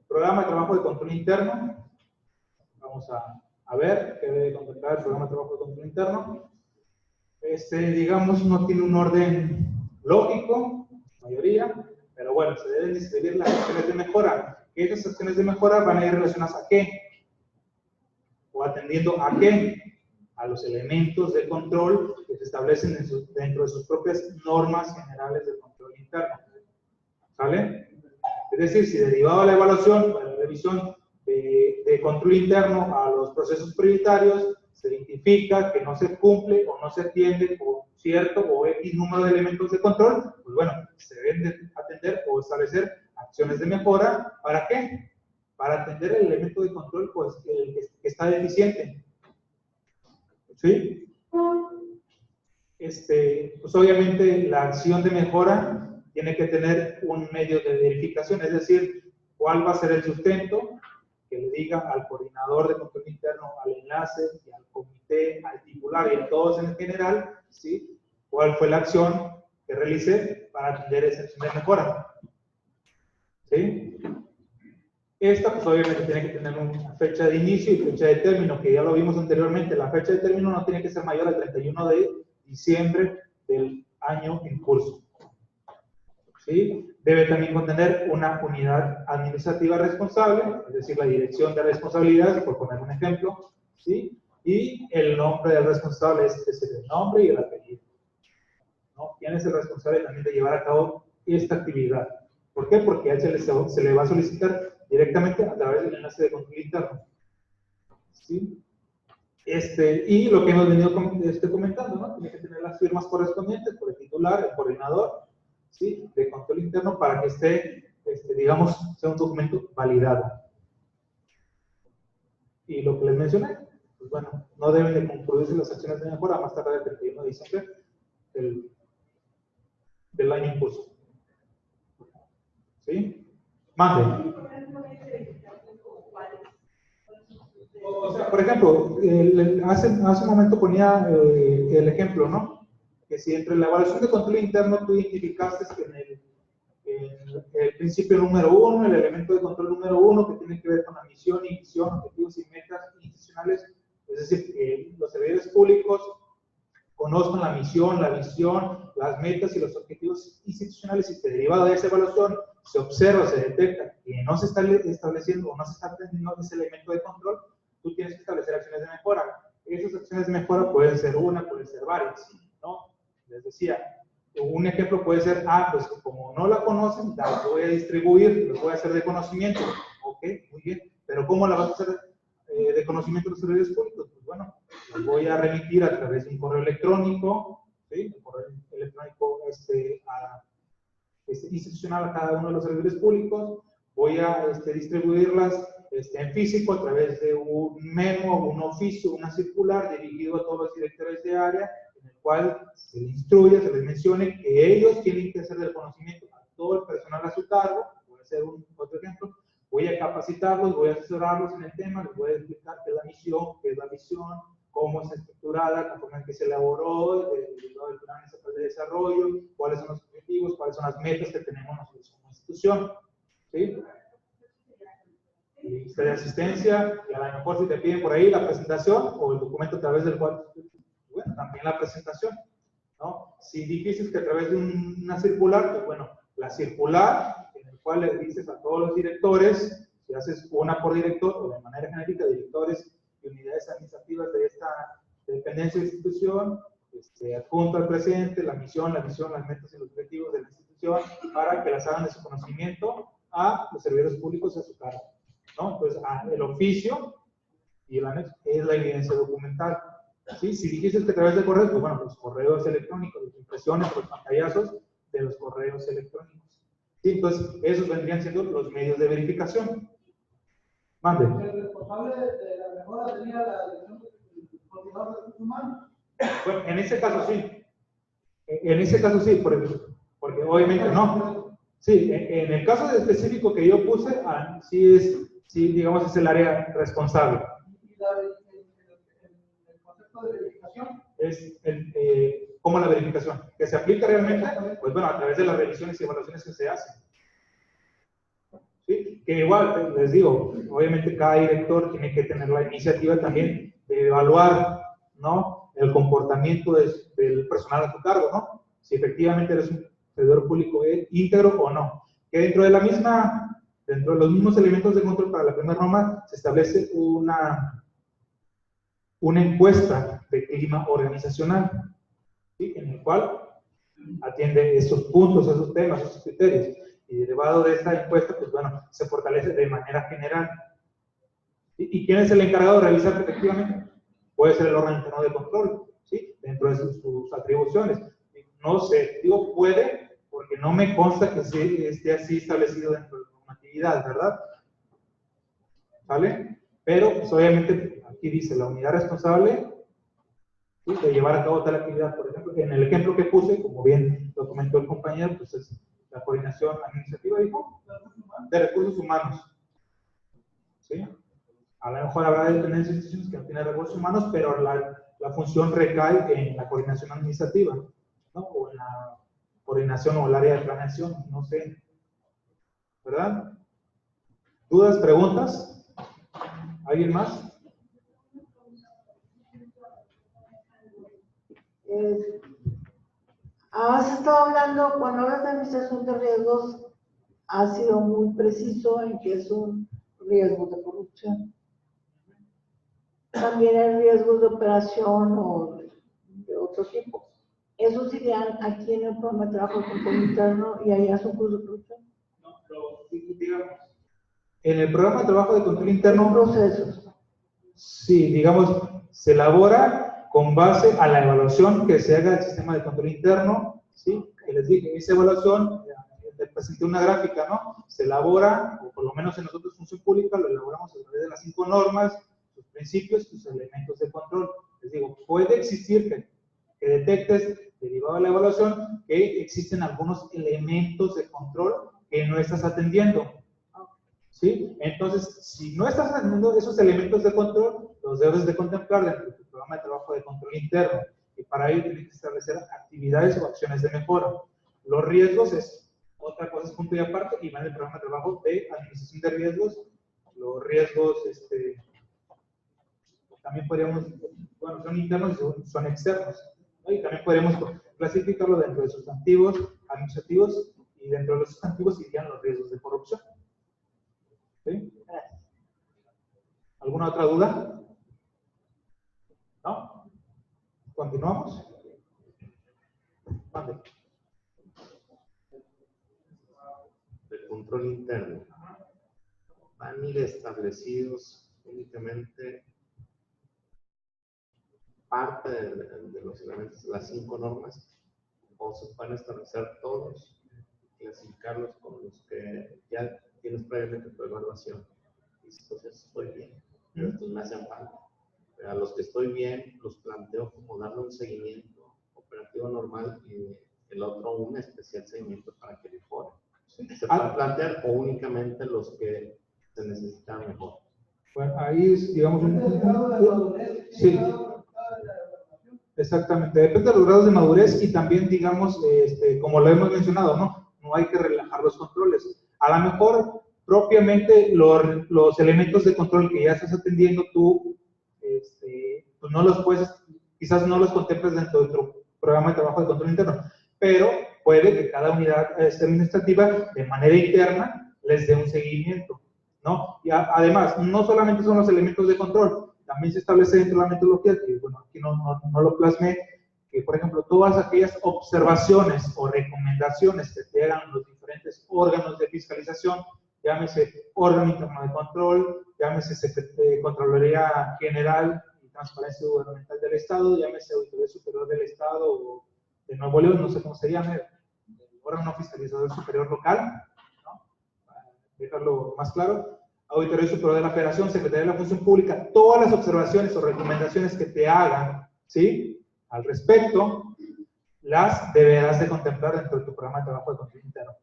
A: Programa de trabajo de control interno. Vamos a ver qué debe contemplar el programa de trabajo de control interno. Digamos, no tiene un orden lógico, mayoría, pero bueno, se deben describir las acciones de mejora. Esas acciones de mejora van a ir relacionadas a qué, o atendiendo a qué, a los elementos de control que se establecen dentro de sus propias normas generales de control interno. ¿Sale? Es decir, si derivado de la evaluación, de la revisión de control interno a los procesos prioritarios, se identifica que no se cumple o no se atiende por cierto o X número de elementos de control, pues bueno, se deben de atender o establecer acciones de mejora. ¿Para qué? Para atender el elemento de control pues, que está deficiente. ¿Sí? Pues obviamente la acción de mejora tiene que tener un medio de verificación, es decir, cuál va a ser el sustento que le diga al coordinador de control interno, al enlace y al comité, al titular y a todos en general, ¿sí? ¿Cuál fue la acción que realicé para atender esa acción de mejora? ¿Sí? Esta, pues obviamente tiene que tener una fecha de inicio y fecha de término, que ya lo vimos anteriormente. La fecha de término no tiene que ser mayor al 31 de diciembre del año en curso. ¿Sí? Debe también contener una unidad administrativa responsable, es decir, la dirección de responsabilidades, por poner un ejemplo, ¿sí? Y el nombre del responsable es el nombre y el apellido, ¿no? ¿Quién es el responsable también de llevar a cabo esta actividad? ¿Por qué? Porque a él se le va a solicitar directamente a través del enlace de control interno. ¿Sí? Y lo que hemos venido comentando, ¿no? Tiene que tener las firmas correspondientes por el titular, el coordinador, ¿sí? De control interno para que esté, digamos, sea un documento validado. Y lo que les mencioné, pues bueno, no deben de concluirse las acciones de mejora más tarde del 31 de diciembre del año en curso. ¿Sí? Mande. O sea, por ejemplo, hace un momento ponía el ejemplo, ¿no? Que si entre la evaluación de control interno tú identificaste que en el principio número 1, el elemento de control número 1, que tiene que ver con la misión y visión, objetivos y metas institucionales, es decir, que los servidores públicos conozcan la misión, la visión, las metas y los objetivos institucionales, y que derivado de esa evaluación se observa, se detecta que no se está estableciendo o no se está atendiendo ese elemento de control, tú tienes que establecer acciones de mejora. Esas acciones de mejora pueden ser una, pueden ser varias, ¿no? Les decía, un ejemplo puede ser, pues como no la conocen, la voy a distribuir, lo voy a hacer de conocimiento. Ok, muy bien, pero ¿cómo la vas a hacer de conocimiento de los servidores públicos? Pues bueno, los voy a remitir a través de un correo electrónico, ¿sí? Un correo electrónico institucional a cada uno de los servidores públicos, voy a distribuirlas en físico a través de un memo, un oficio, una circular dirigido a todos los directores de área, en el cual se les instruye, se les mencione que ellos tienen que hacer del conocimiento a todo el personal a su cargo. Voy a hacer otro ejemplo. Voy a capacitarlos, voy a asesorarlos en el tema, les voy a explicar qué es la misión, qué es la visión, cómo es estructurada, conforme al que se elaboró, el plan estatal de desarrollo, cuáles son los objetivos, cuáles son las metas que tenemos nosotros como institución. ¿Sí? Lista de asistencia, y a lo mejor si te piden por ahí la presentación o el documento a través del cual, bueno, también la presentación, ¿no? Si dices que a través de una circular, pues bueno, la circular, en el cual le dices a todos los directores, si haces una por director o de manera genérica, directores y unidades administrativas de esta dependencia de institución, adjunto al presidente la misión, la visión, las metas y los objetivos de la institución para que las hagan de su conocimiento a los servidores públicos a su cargo, ¿no? Entonces, el oficio y el anexo es la evidencia documental. ¿Sí? Si dijiste que a través de correos, pues bueno, los correos electrónicos, las impresiones, los pantallazos de los correos electrónicos. ¿Sí? Entonces, esos vendrían siendo los medios de verificación. Mande.
E: ¿El responsable de la mejora sería la dirección del coordinador de recursos humanos?
A: Bueno, en ese caso sí. En ese caso sí, porque obviamente no. Sí, en el caso específico que yo puse, sí, digamos, es el área responsable.
E: ¿Y el concepto de verificación?
A: Es ¿cómo la verificación? ¿Que se aplica realmente? Pues bueno, a través de las revisiones y evaluaciones que se hacen. ¿Sí? Que igual, les digo, obviamente cada director tiene que tener la iniciativa también de evaluar, ¿no?, el comportamiento del personal a tu cargo, ¿no? Si efectivamente eres un servidor público íntegro o no. Que dentro de los mismos elementos de control para la primera norma se establece una encuesta de clima organizacional, ¿sí?, en el cual atiende esos puntos, esos temas, esos criterios. Y derivado de esta encuesta, pues bueno, se fortalece de manera general. ¿Y quién es el encargado de revisar que efectivamente? Puede ser el órgano interno de control, ¿sí?, dentro de sus atribuciones. No sé, digo puede, porque no me consta que esté así establecido dentro de la normatividad, ¿verdad? ¿Vale? Pero, pues, obviamente, aquí dice la unidad responsable, ¿sí?, de llevar a cabo tal actividad. Por ejemplo, en el ejemplo que puse, como bien lo comentó el compañero, pues es la coordinación administrativa, dijo, de recursos humanos. ¿Sí? A lo mejor habrá dependencias de instituciones que no tienen recursos humanos, pero la función recae en la coordinación administrativa, ¿no? O en la coordinación o el área de planeación, no sé. ¿Verdad? ¿Dudas, preguntas? ¿Alguien más?
B: Has estado hablando, cuando hablas de administración de riesgos, has sido muy preciso en que es un riesgo de corrupción. También hay riesgos de operación o de otro tipo. ¿Esos irían aquí en el programa de trabajo de control interno y allá son cursos de corrupción?
A: No, digamos, en el programa de trabajo de control interno,
B: procesos. Sí,
A: digamos, se elabora con base a la evaluación que se haga del sistema de control interno, ¿sí? Que les dije, esa evaluación, les presenté una gráfica, ¿no? Se elabora, o por lo menos en nosotros Función Pública, lo elaboramos a través de las 5 normas, sus principios, sus elementos de control. Les digo, puede existir que detectes, derivado de la evaluación, que existen algunos elementos de control que no estás atendiendo. ¿Sí? Entonces, si no estás atendiendo esos elementos de control, los debes de contemplar dentro de tu programa de trabajo de control interno. Y para ello tienes que establecer actividades o acciones de mejora. Los riesgos es otra cosa, es punto y aparte, y va en el programa de trabajo de administración de riesgos. Los riesgos, también podríamos, bueno, son internos y son externos, ¿no? Y también podríamos clasificarlo dentro de sustantivos, administrativos, y dentro de los sustantivos irían los riesgos de corrupción. ¿Sí? ¿Alguna otra duda? ¿No? ¿Continuamos? Mande.
F: El control interno. Van a ir establecidos únicamente parte de los elementos de las 5 normas, o se pueden establecer todos clasificarlos con los que ya tienes previamente tu evaluación. Y entonces estoy bien, pero estos me hacen falta. A los que estoy bien, los planteo como darle un seguimiento operativo normal y el otro un especial seguimiento para que mejore. ¿Se puede plantear o únicamente los que se necesitan mejor?
A: Bueno, ahí es, digamos, sí, exactamente, depende de los grados de madurez y también, digamos, como lo hemos mencionado, no hay que relajar los controles. A lo mejor, propiamente, los elementos de control que ya estás atendiendo tú, pues no los puedes, quizás no los contemples dentro de tu programa de trabajo de control interno, pero puede que cada unidad administrativa, de manera interna, les dé un seguimiento, ¿no? Y además, no solamente son los elementos de control, también se establece dentro de la metodología, que bueno, aquí no lo plasmé, que por ejemplo, todas aquellas observaciones o recomendaciones que te hagan los diferentes órganos de fiscalización, llámese órgano interno de control, llámese Contraloría General y Transparencia Gubernamental del Estado, llámese Auditoría Superior del Estado o de Nuevo León, no sé cómo se llame, el órgano fiscalizador superior local, ¿no? Para dejarlo más claro. Auditoría Superior de la Federación, Secretaría de la Función Pública, todas las observaciones o recomendaciones que te hagan, ¿sí?, al respecto, las deberás de contemplar dentro de tu programa de trabajo de control interno,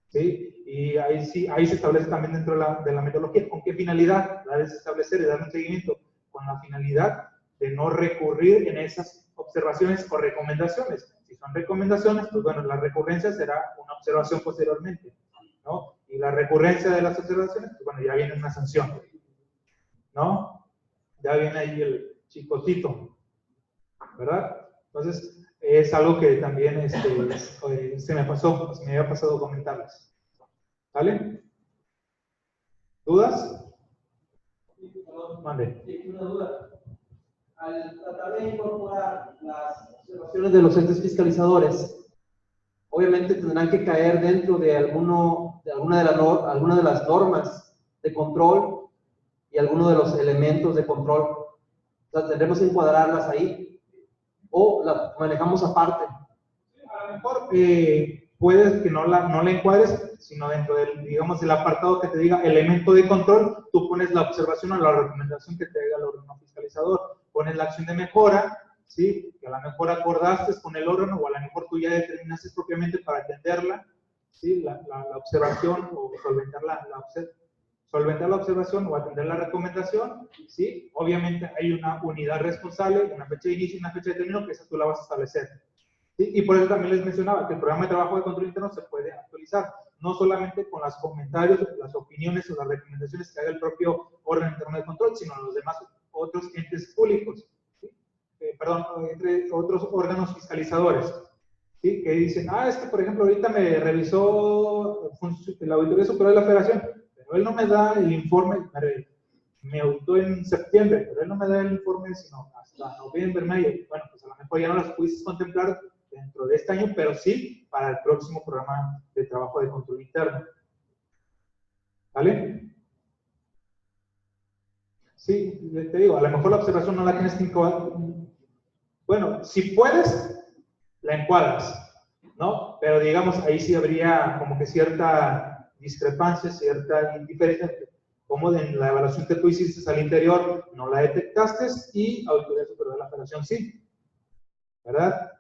A: ¿sí? Y ahí se establece también dentro de la metodología. ¿Con qué finalidad? La debes establecer y dar un seguimiento. Con la finalidad de no recurrir en esas observaciones o recomendaciones. Si son recomendaciones, pues bueno, la recurrencia será una observación posteriormente, ¿no? Y la recurrencia de las observaciones, pues bueno, ya viene una sanción, ¿no? Ya viene ahí el chicotito, ¿verdad? Entonces, es algo que también se me había pasado comentarles. ¿Vale? ¿Dudas? Mande.
D: Sí, una duda. Al tratar de incorporar las observaciones de los entes fiscalizadores, obviamente tendrán que caer dentro de alguna de las normas de control y alguno de los elementos de control. O sea, tendremos que encuadrarlas ahí o las manejamos aparte.
A: A lo mejor puedes que no la encuadres, sino dentro del, digamos, el apartado que te diga elemento de control, tú pones la observación o la recomendación que te haga el órgano fiscalizador, pones la acción de mejora, ¿sí?, que a lo mejor acordaste con el órgano o a lo mejor tú ya determinaste propiamente para atenderla, ¿sí?, la observación o solventar la observación o atender la recomendación, ¿sí? Obviamente hay una unidad responsable, una fecha de inicio y una fecha de término, que esa tú la vas a establecer. ¿Sí? Y por eso también les mencionaba que el programa de trabajo de control interno se puede actualizar, no solamente con los comentarios, las opiniones o las recomendaciones que haga el propio órgano interno de control, sino los demás otros entes públicos, ¿sí? Entre otros órganos fiscalizadores, ¿sí?, que dicen, es que por ejemplo ahorita me revisó la Auditoría Superior de la Federación, pero él no me da el informe, me auditó en septiembre, pero él no me da el informe sino hasta noviembre, mayo. Bueno, pues a lo mejor ya no las pudiste contemplar dentro de este año, pero sí para el próximo programa de trabajo de control interno. ¿Vale? Sí, te digo, a lo mejor la observación no la tienes que encuadrar. Bueno, si puedes, la encuadras, ¿no? Pero digamos, ahí sí habría como que cierta discrepancia, cierta indiferencia, como en la evaluación que tú hiciste al interior no la detectaste y Auditoría Superior de la Federación sí, ¿verdad?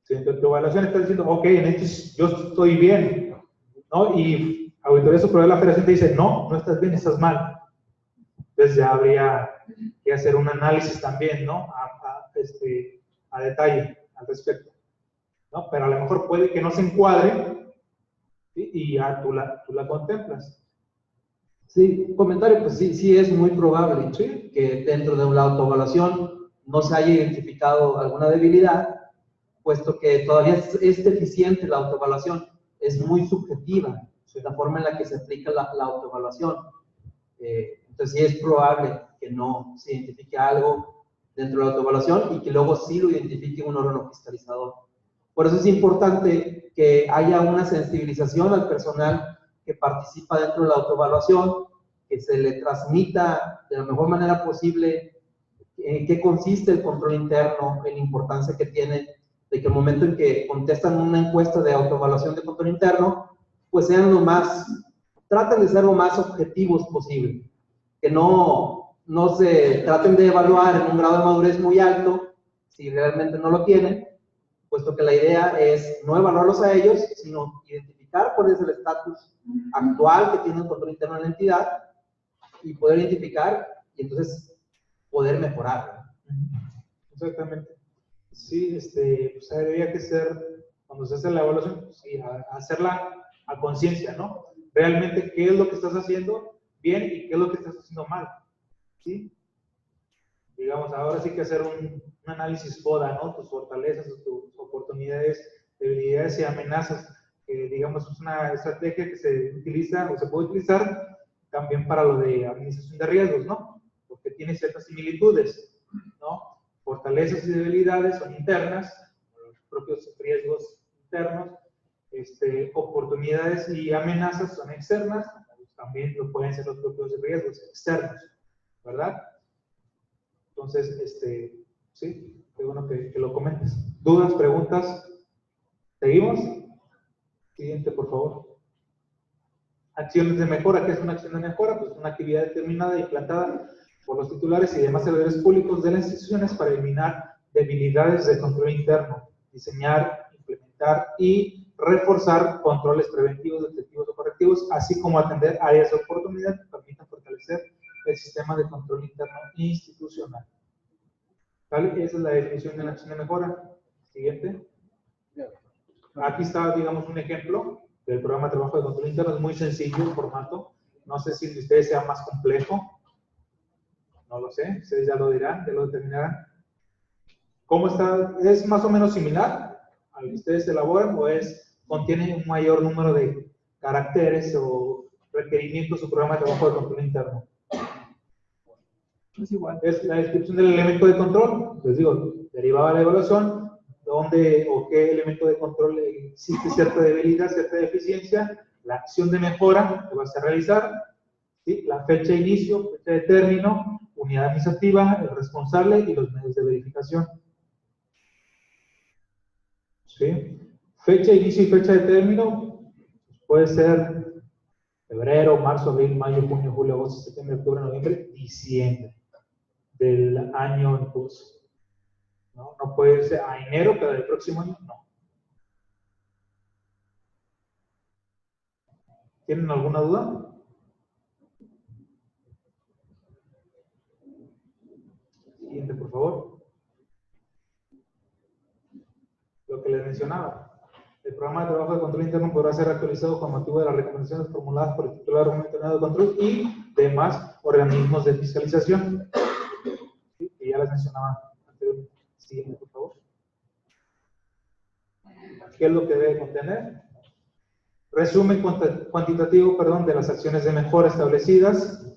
A: Si en tu evaluación estás diciendo, ok, en esto yo estoy bien, ¿no? Y Auditoría Superior de la Federación te dice, no estás bien, estás mal. Entonces ya habría que hacer un análisis también, ¿no? A detalle al respecto, ¿no? Pero a lo mejor puede que no se encuadre, ¿sí?, y ya tú la contemplas.
D: Sí, un comentario, pues sí es muy probable, ¿sí?, que dentro de la autoevaluación no se haya identificado alguna debilidad, puesto que todavía es deficiente la autoevaluación, es muy subjetiva la forma en la que se aplica la autoevaluación. Entonces sí es probable que no se identifique algo dentro de la autoevaluación y que luego sí lo identifique un órgano fiscalizador. Por eso es importante que haya una sensibilización al personal que participa dentro de la autoevaluación, que se le transmita de la mejor manera posible en qué consiste el control interno, en la importancia que tiene de que el momento en que contestan una encuesta de autoevaluación de control interno, pues sean traten de ser lo más objetivos posible, que no se traten de evaluar en un grado de madurez muy alto si realmente no lo tienen, puesto que la idea es no evaluarlos a ellos, sino identificar cuál es el estatus actual que tiene el control interno de la entidad y poder identificar y entonces poder mejorar.
A: Exactamente. Sí, pues debería que ser, cuando se hace la evaluación, pues, sí, hacerla a conciencia, ¿no? Realmente, ¿qué es lo que estás haciendo bien y qué es lo que estás haciendo mal? ¿Sí? Digamos, ahora sí que hacer un análisis FODA, ¿no? Tus fortalezas, tus oportunidades, debilidades y amenazas, que digamos es una estrategia que se utiliza o se puede utilizar también para lo de administración de riesgos, ¿no? Porque tiene ciertas similitudes, ¿no? Fortalezas y debilidades son internas, los propios riesgos internos, oportunidades y amenazas son externas, también lo pueden ser los propios riesgos externos, ¿verdad? Entonces, sí, qué bueno que lo comentes. ¿Dudas, preguntas? ¿Seguimos? Siguiente, por favor. Acciones de mejora. ¿Qué es una acción de mejora? Pues una actividad determinada y plantada por los titulares y demás servidores públicos de las instituciones para eliminar debilidades de control interno, diseñar, implementar y reforzar controles preventivos, detectivos o correctivos, así como atender áreas de oportunidad que permitan fortalecer el sistema de control interno institucional. ¿Vale? Esa es la definición de la acción de mejora. Siguiente. Aquí está, digamos, un ejemplo del programa de trabajo de control interno. Es muy sencillo el formato. No sé si el de ustedes sea más complejo. No lo sé. Ustedes ya lo dirán, ya lo determinarán. ¿Cómo está? ¿Es más o menos similar al que ustedes elaboran o contiene un mayor número de caracteres o requerimientos su programa de trabajo de control interno?
D: Es igual.
A: Es la descripción del elemento de control. Les digo, derivada de la evaluación, dónde o qué elemento de control existe cierta debilidad, cierta deficiencia, la acción de mejora que vas a realizar, ¿sí? La fecha de inicio, fecha de término, unidad administrativa, el responsable y los medios de verificación. ¿Sí? Fecha de inicio y fecha de término puede ser febrero, marzo, abril, mayo, junio, julio, agosto, septiembre, octubre, noviembre, diciembre del año en curso. ¿No? No puede irse a enero, pero del próximo año no. ¿Tienen alguna duda? Siguiente, por favor. Lo que les mencionaba. El programa de trabajo de control interno podrá ser actualizado con motivo de las recomendaciones formuladas por el titular interno de control y demás organismos de fiscalización. ¿Sí? Que ya les mencionaba anteriormente. Siguiente, por favor. ¿Qué es lo que debe contener? Resumen cuantitativo, de las acciones de mejora establecidas.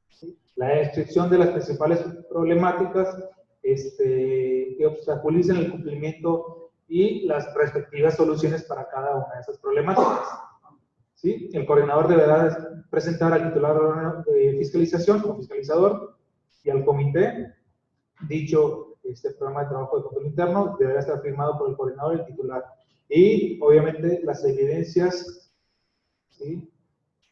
A: ¿Sí? La descripción de las principales problemáticas que obstaculicen el cumplimiento y las respectivas soluciones para cada una de esas problemáticas. ¿Sí? El coordinador deberá presentar al titular de fiscalización o fiscalizador y al comité dicho programa de trabajo de control interno deberá estar firmado por el coordinador y el titular. Y obviamente las evidencias, ¿sí?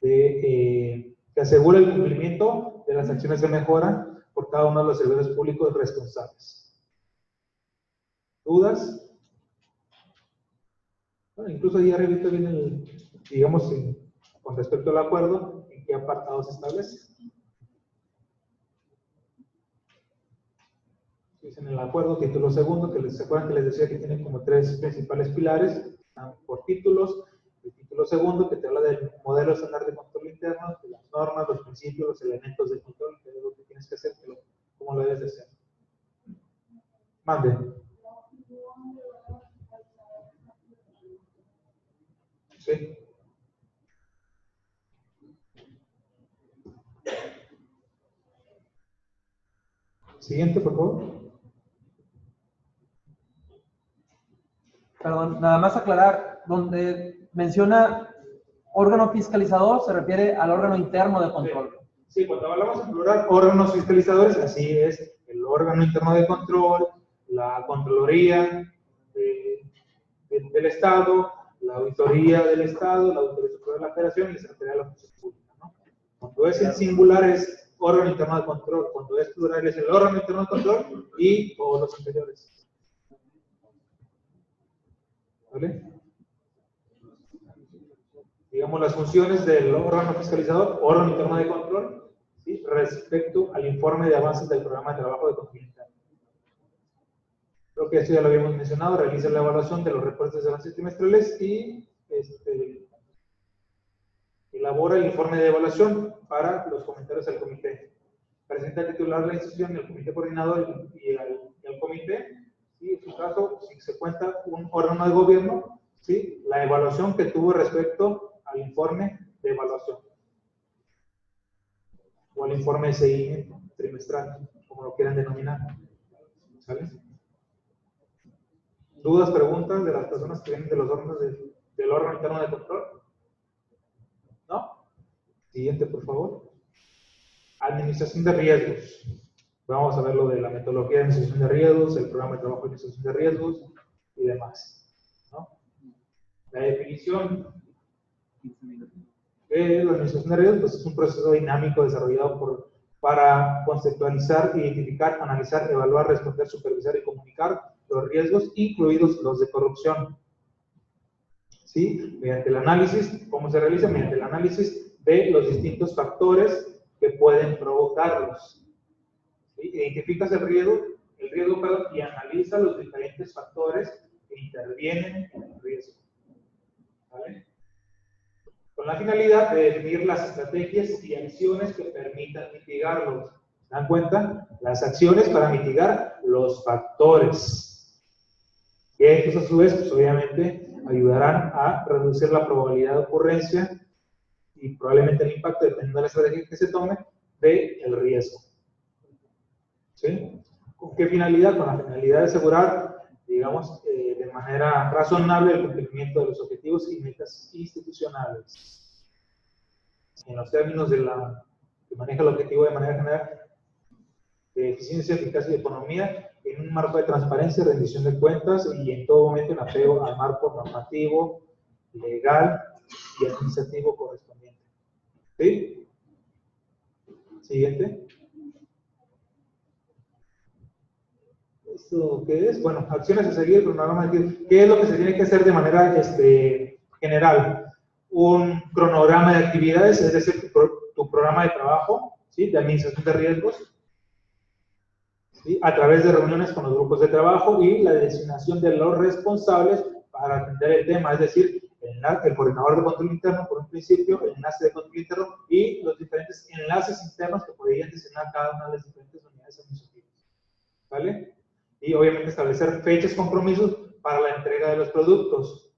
A: Que asegura el cumplimiento de las acciones de mejora por cada uno de los servidores públicos responsables. ¿Dudas? Bueno, incluso ahí arriba viene digamos, con respecto al acuerdo, en qué apartado se establece. En el acuerdo, título segundo, que se acuerdan que les decía que tiene como tres principales pilares, por títulos. El título segundo, que te habla del modelo estándar de control interno, de las normas, los principios, los elementos de control, que es lo que tienes que hacer, cómo lo debes de hacer. Mande. Sí. Siguiente, por favor.
D: Perdón, nada más aclarar, donde menciona órgano fiscalizador, se refiere al órgano interno de control.
A: Sí, cuando hablamos en plural, órganos fiscalizadores, así es, el órgano interno de control, la Contraloría del Estado, la Auditoría del Estado, la Auditoría Superior de la Federación y la Secretaría de la Función Pública, ¿no? Cuando es en singular es órgano interno de control, cuando es plural es el órgano interno de control y todos los anteriores. ¿Vale? Digamos las funciones del órgano fiscalizador, órgano interno de control, ¿sí? Respecto al informe de avances del programa de trabajo de control interno. Creo que esto ya lo habíamos mencionado, realiza la evaluación de los reportes de avances trimestrales y elabora el informe de evaluación para los comentarios al comité. Presenta al titular de la institución, el comité coordinador y al comité, ¿sí? En su caso, si se cuenta un órgano de gobierno, ¿sí? La evaluación que tuvo respecto al informe de evaluación o al informe de seguimiento trimestral, como lo quieran denominar. ¿Sale? ¿Dudas, preguntas de las personas que vienen de los órganos del órgano interno de control? ¿No? Siguiente, por favor. Administración de riesgos. Vamos a ver lo de la metodología de administración de riesgos, el programa de trabajo de administración de riesgos y demás, ¿no? La definición de la administración de riesgos pues, es un proceso dinámico desarrollado para conceptualizar, identificar, analizar, evaluar, responder, supervisar y comunicar los riesgos, incluidos los de corrupción. ¿Sí? Mediante el análisis, ¿cómo se realiza? Mediante el análisis de los distintos factores que pueden provocarlos. ¿Sí? Identificas el riesgo y analiza los diferentes factores que intervienen en el riesgo. ¿Vale? Con la finalidad de definir las estrategias y acciones que permitan mitigarlos. ¿Se dan cuenta? Las acciones para mitigar los factores. Y estos a su vez, pues obviamente, ayudarán a reducir la probabilidad de ocurrencia y probablemente el impacto, dependiendo de la estrategia que se tome, del riesgo. ¿Sí? ¿Con qué finalidad? Con la finalidad de asegurar, digamos, de manera razonable el cumplimiento de los objetivos y metas institucionales. En los términos de que maneja el objetivo de manera general, de eficiencia, eficacia y economía, en un marco de transparencia, rendición de cuentas y en todo momento en apego al marco normativo, legal y administrativo correspondiente. ¿Sí? Siguiente. ¿Esto qué es? Bueno, acciones a seguir, cronograma de tiempo. ¿Qué es lo que se tiene que hacer de manera general? Un cronograma de actividades, es decir, tu programa de trabajo, ¿sí? De administración de riesgos, ¿sí? A través de reuniones con los grupos de trabajo y la designación de los responsables para atender el tema, es decir, el coordinador de control interno por un principio, el enlace de control interno y los diferentes enlaces internos que podrían designar cada una de las diferentes unidades administrativas. ¿Vale? Y obviamente establecer fechas compromisos para la entrega de los productos.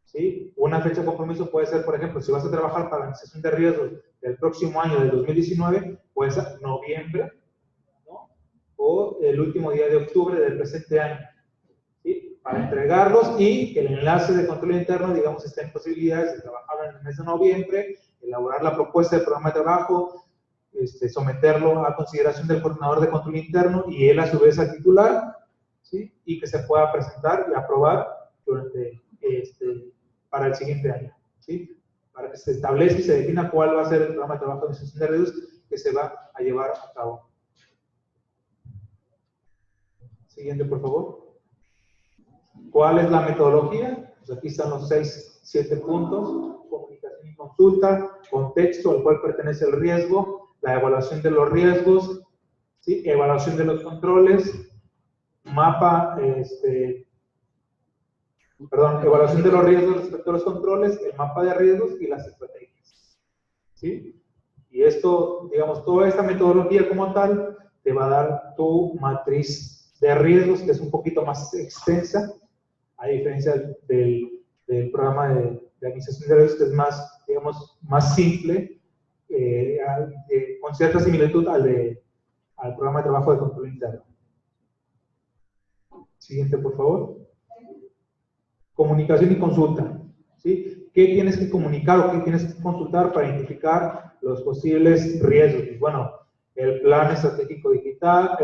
A: ¿Sí? Una fecha de compromiso puede ser, por ejemplo, si vas a trabajar para la administración de riesgos del próximo año, del 2019, puede ser noviembre, ¿no? O el último día de octubre del presente año. ¿Sí? Para entregarlos y que el enlace de control interno, digamos, esté en posibilidades de trabajar en el mes de noviembre, elaborar la propuesta del programa de trabajo, someterlo a consideración del coordinador de control interno y él a su vez al titular, ¿sí? Y que se pueda presentar y aprobar durante, para el siguiente año, ¿sí? Para que se establezca y se defina cuál va a ser el programa de trabajo de administración de riesgos que se va a llevar a cabo. Siguiente, por favor. ¿Cuál es la metodología? Pues aquí están los 7 puntos: comunicación y consulta, contexto al cual pertenece el riesgo, la evaluación de los riesgos, ¿sí? Evaluación de los controles, mapa, evaluación de los riesgos respecto a los controles, el mapa de riesgos y las estrategias. ¿Sí? Y esto, digamos, toda esta metodología como tal te va a dar tu matriz de riesgos, que es un poquito más extensa, a diferencia del programa de administración de riesgos, que es más, digamos, más simple, con cierta similitud al programa de trabajo de control interno. Siguiente, por favor. Comunicación y consulta. ¿Sí? ¿Qué tienes que comunicar o qué tienes que consultar para identificar los posibles riesgos? Bueno, el plan estratégico digital,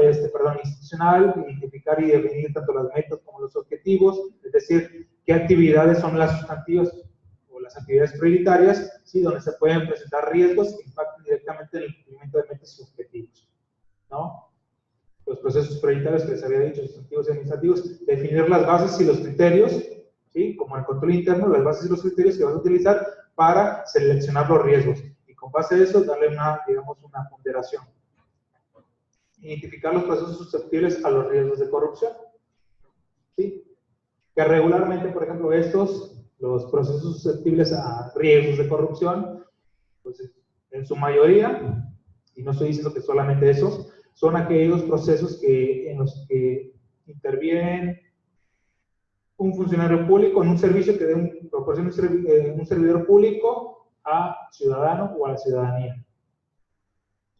A: institucional, identificar y definir tanto las metas como los objetivos, es decir, qué actividades son las sustantivas o las actividades prioritarias, ¿sí? Donde se pueden presentar riesgos que impacten directamente en el cumplimiento de metas y objetivos, ¿no? Los procesos prioritarios que les había dicho, sustantivos y administrativos, definir las bases y los criterios, ¿sí? Como el control interno, las bases y los criterios que vas a utilizar para seleccionar los riesgos. Y con base a eso, darle una, digamos, una ponderación. Identificar los procesos susceptibles a los riesgos de corrupción, ¿sí? Que regularmente, por ejemplo, los procesos susceptibles a riesgos de corrupción, pues en su mayoría, y no estoy diciendo que solamente esos, son aquellos procesos en los que interviene un funcionario público en un servicio que proporciona un servidor público a ciudadano o a la ciudadanía,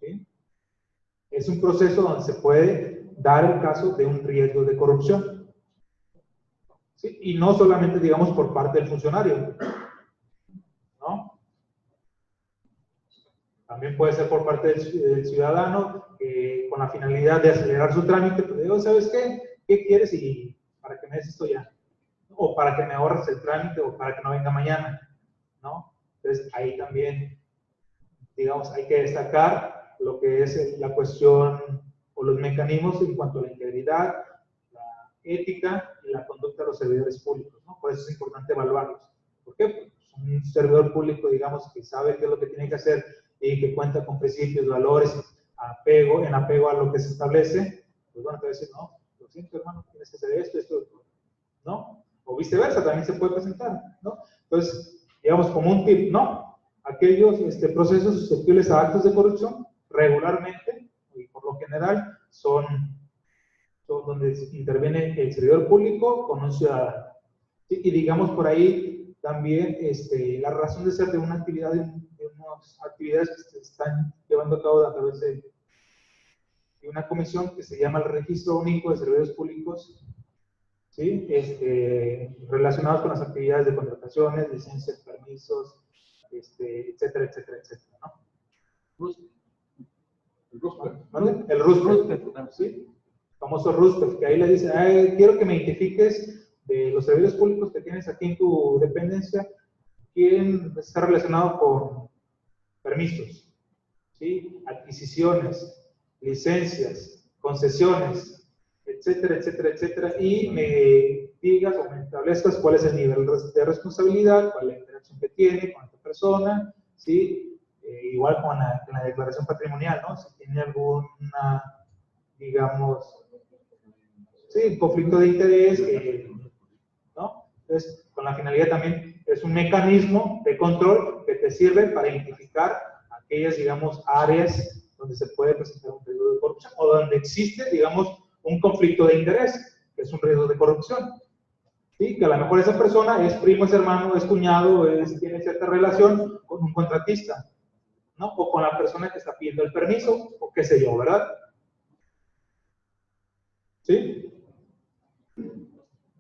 A: ¿sí? Es un proceso donde se puede dar el caso de un riesgo de corrupción, ¿sí? Y no solamente, digamos, por parte del funcionario, ¿no? También puede ser por parte del ciudadano, con la finalidad de acelerar su trámite, pues digo, ¿sabes qué? ¿Qué quieres? Y para que me des esto ya, o para que me ahorres el trámite, o para que no venga mañana, ¿no? Entonces, ahí también, digamos, hay que destacar lo que es la cuestión o los mecanismos en cuanto a la integridad, la ética y la conducta de los servidores públicos, ¿no? Por eso es importante evaluarlos. ¿Por qué? Porque un servidor público, digamos, que sabe qué es lo que tiene que hacer y que cuenta con principios, valores, en apego a lo que se establece, pues bueno, te va a decir, no, lo siento, hermano, tienes que hacer esto, ¿no? O viceversa, también se puede presentar, ¿no? Entonces, digamos, como un tip, ¿no? Aquellos procesos susceptibles a actos de corrupción, regularmente, y por lo general, son donde interviene el servidor público con un ciudadano. ¿Sí? Y digamos por ahí también la razón de ser de una actividad, de unas actividades que se están llevando a cabo a través de una comisión que se llama el Registro Único de Servidores Públicos, ¿sí? Relacionados con las actividades de contrataciones, licencias, permisos, etcétera, etcétera, etcétera, ¿no? El RUSPEC, ¿sí? Famoso RUSPEC, que ahí le dice, quiero que me identifiques de los servidores públicos que tienes aquí en tu dependencia, quién está relacionado con permisos, ¿sí? Adquisiciones, licencias, concesiones, etcétera, etcétera, etcétera, y me digas o me establezcas cuál es el nivel de responsabilidad, cuál es la interacción que tiene con esta persona, ¿sí? Igual con la declaración patrimonial, ¿no? Si tiene alguna, digamos, sí, conflicto de interés, ¿no? Entonces, con la finalidad también es un mecanismo de control que te sirve para identificar aquellas, digamos, áreas donde se puede presentar un riesgo de corrupción o donde existe, digamos, un conflicto de interés, que es un riesgo de corrupción. ¿Sí? Que a lo mejor esa persona es primo, es hermano, es cuñado, tiene cierta relación con un contratista, ¿no? O con la persona que está pidiendo el permiso, o qué sé yo, ¿verdad? ¿Sí?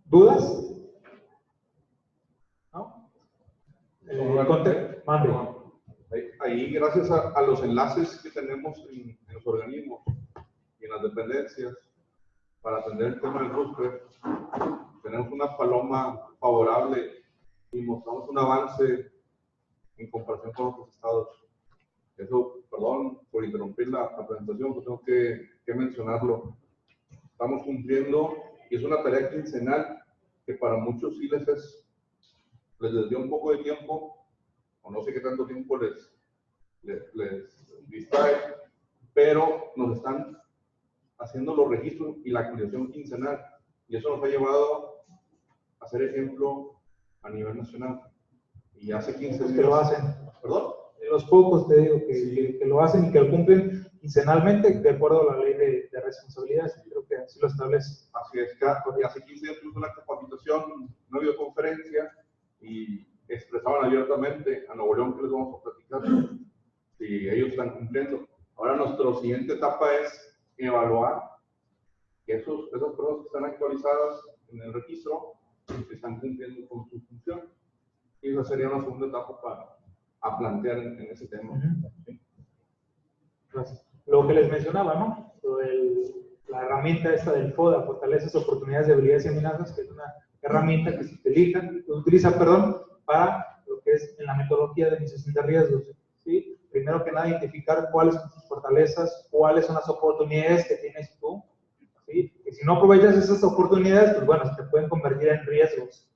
A: ¿Dudas? ¿No? Mande.
C: Ahí, gracias a los enlaces que tenemos en los organismos y en las dependencias para atender el tema del RUSPEC, tenemos una paloma favorable y mostramos un avance en comparación con otros estados. Eso, perdón por interrumpir la presentación, pero tengo que mencionarlo. Estamos cumpliendo, y es una tarea quincenal que para muchos sí les dio un poco de tiempo, o no sé qué tanto tiempo les distrae, pero nos están haciendo los registros y la actualización quincenal, y eso nos ha llevado a ser ejemplo a nivel nacional. Y hace 15 días...
A: que lo hacen.
C: ¿Perdón?
A: Los pocos, te digo, que lo hacen y que lo cumplen quincenalmente de acuerdo a la ley de responsabilidades. Creo que así lo establece.
C: Así es, hace 15 días tuvimos una capacitación, una videoconferencia, y expresaban abiertamente a Nuevo León que les vamos a platicar si ellos están cumpliendo. Ahora nuestra siguiente etapa es evaluar que esas pruebas que están actualizadas en el registro están cumpliendo con su función. Y esa sería una segunda etapa a plantear en ese tema. ¿Sí?
A: Gracias. Lo que les mencionaba, ¿no? La herramienta esta del FODA, Fortalezas, Oportunidades, Debilidades y Amenazas, que es una herramienta que se utiliza para lo que es en la metodología de administración de riesgos. ¿Sí? Primero que nada, identificar cuáles son tus fortalezas, cuáles son las oportunidades que tienes tú. ¿Sí? Que si no aprovechas esas oportunidades, pues bueno, se te pueden convertir en riesgos,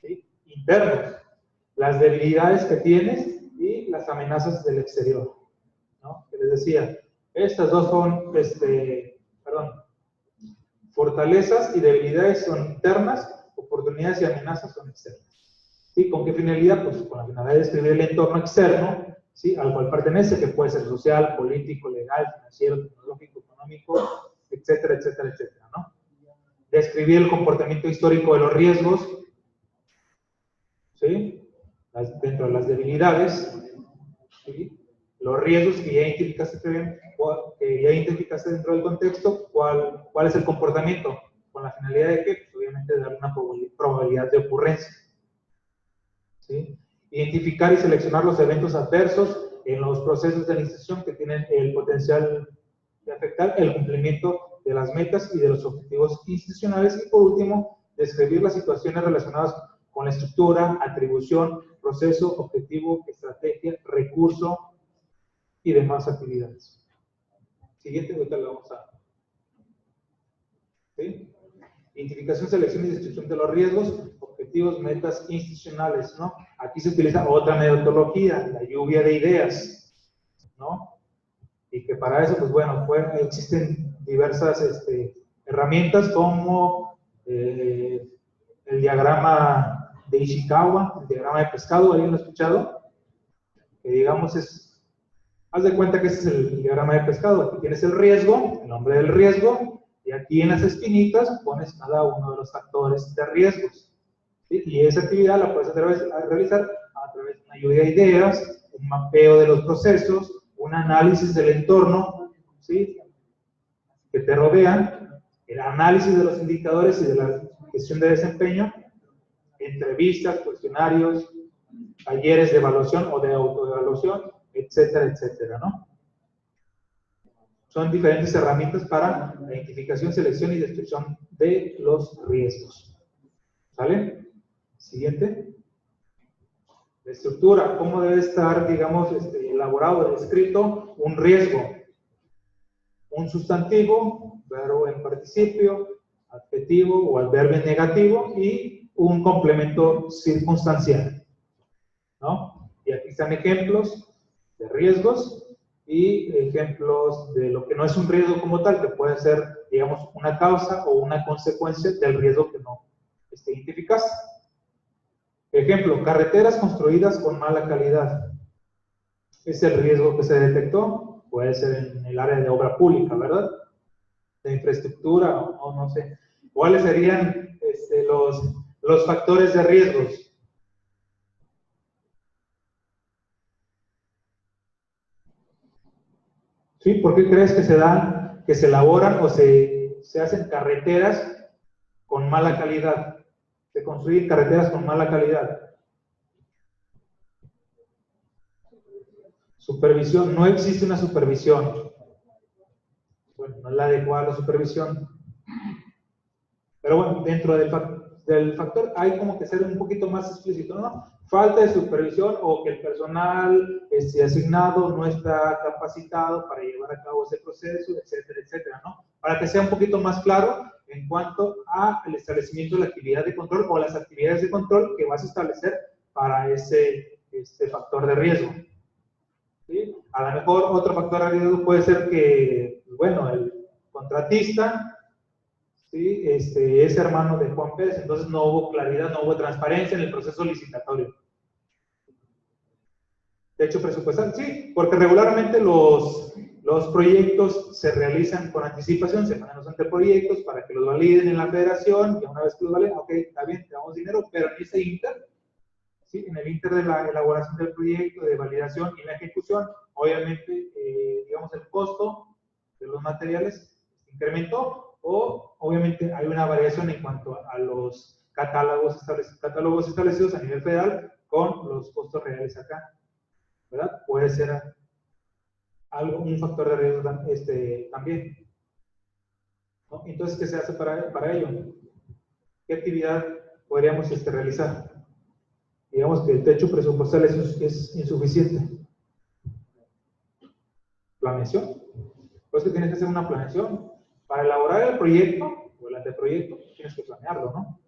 A: ¿sí? Internos, las debilidades que tienes y las amenazas del exterior, ¿no? Que les decía, estas dos son, fortalezas y debilidades son internas, oportunidades y amenazas son externas. ¿Sí? ¿Con qué finalidad? Pues con la finalidad de describir el entorno externo, ¿sí? Al cual pertenece, que puede ser social, político, legal, financiero, tecnológico, económico, etcétera, etcétera, etcétera, ¿no? Describir el comportamiento histórico de los riesgos, ¿sí? Dentro de las debilidades, ¿sí? Los riesgos que ya identificaste dentro del contexto, ¿cuál es el comportamiento? Con la finalidad de que, pues, obviamente, de dar una probabilidad de ocurrencia, ¿sí? Identificar y seleccionar los eventos adversos en los procesos de administración que tienen el potencial de afectar el cumplimiento de las metas y de los objetivos institucionales. Y por último, describir las situaciones relacionadas con la estructura, atribución, proceso, objetivo, estrategia, recurso y demás actividades. Siguiente, ahorita lo vamos a... ¿Sí? Identificación, selección y descripción de los riesgos, objetivos, metas institucionales, ¿no? Aquí se utiliza otra metodología, la lluvia de ideas, ¿no? Y que para eso, pues bueno, existen diversas herramientas como el diagrama de Ishikawa, el diagrama de pescado, ¿alguien lo ha escuchado? Que digamos haz de cuenta que ese es el diagrama de pescado. Aquí tienes el riesgo, el nombre del riesgo, y aquí en las espinitas pones cada uno de los factores de riesgos. ¿Sí? Y esa actividad la puedes realizar a través de una lluvia de ideas, un mapeo de los procesos, un análisis del entorno, ¿sí? Que te rodean, el análisis de los indicadores y de la gestión de desempeño, entrevistas, cuestionarios, talleres de evaluación o de autoevaluación, etcétera, etcétera, ¿no? Son diferentes herramientas para la identificación, selección y descripción de los riesgos. ¿Sale? Siguiente. La estructura, ¿cómo debe estar, digamos, elaborado, descrito un riesgo? Un sustantivo, verbo en participio, adjetivo o adverbio en negativo y un complemento circunstancial, ¿no? Y aquí están ejemplos de riesgos y ejemplos de lo que no es un riesgo como tal, que puede ser, digamos, una causa o una consecuencia del riesgo que no identificaste. Ejemplo, carreteras construidas con mala calidad. Es el riesgo que se detectó, puede ser en el área de obra pública, ¿verdad? De infraestructura o no sé. ¿Cuáles serían los factores de riesgos? ¿Sí? ¿Por qué crees que se elaboran o se hacen carreteras con mala calidad? Se construyen carreteras con mala calidad. Supervisión, no existe una supervisión. Bueno, no es la adecuada la supervisión. Pero bueno, dentro del factor hay como que ser un poquito más explícito, ¿no? Falta de supervisión o que el personal asignado no está capacitado para llevar a cabo ese proceso, etcétera, etcétera, ¿no? Para que sea un poquito más claro en cuanto al establecimiento de la actividad de control o las actividades de control que vas a establecer para ese factor de riesgo. ¿Sí? A lo mejor otro factor de riesgo puede ser que, bueno, el contratista, ¿sí? Es hermano de Juan Pérez, entonces no hubo claridad, no hubo transparencia en el proceso licitatorio. De hecho, presupuestal, sí, porque regularmente los proyectos se realizan con anticipación, se mandan los anteproyectos para que los validen en la federación, y una vez que los validen, ok, está bien, te damos dinero, pero en ese inter, ¿sí? En el inter de la elaboración del proyecto, de validación y la ejecución, obviamente, digamos, el costo de los materiales incrementó, o obviamente hay una variación en cuanto a los catálogos establecidos a nivel federal con los costos reales acá, ¿verdad? Puede ser un factor de riesgo también, ¿no? Entonces, ¿qué se hace para ello? ¿Qué actividad podríamos realizar. Digamos que el techo presupuestal es insuficiente. Planeación. Pues que tienes que hacer una planeación. Para elaborar el proyecto o el anteproyecto, tienes que planearlo, ¿no?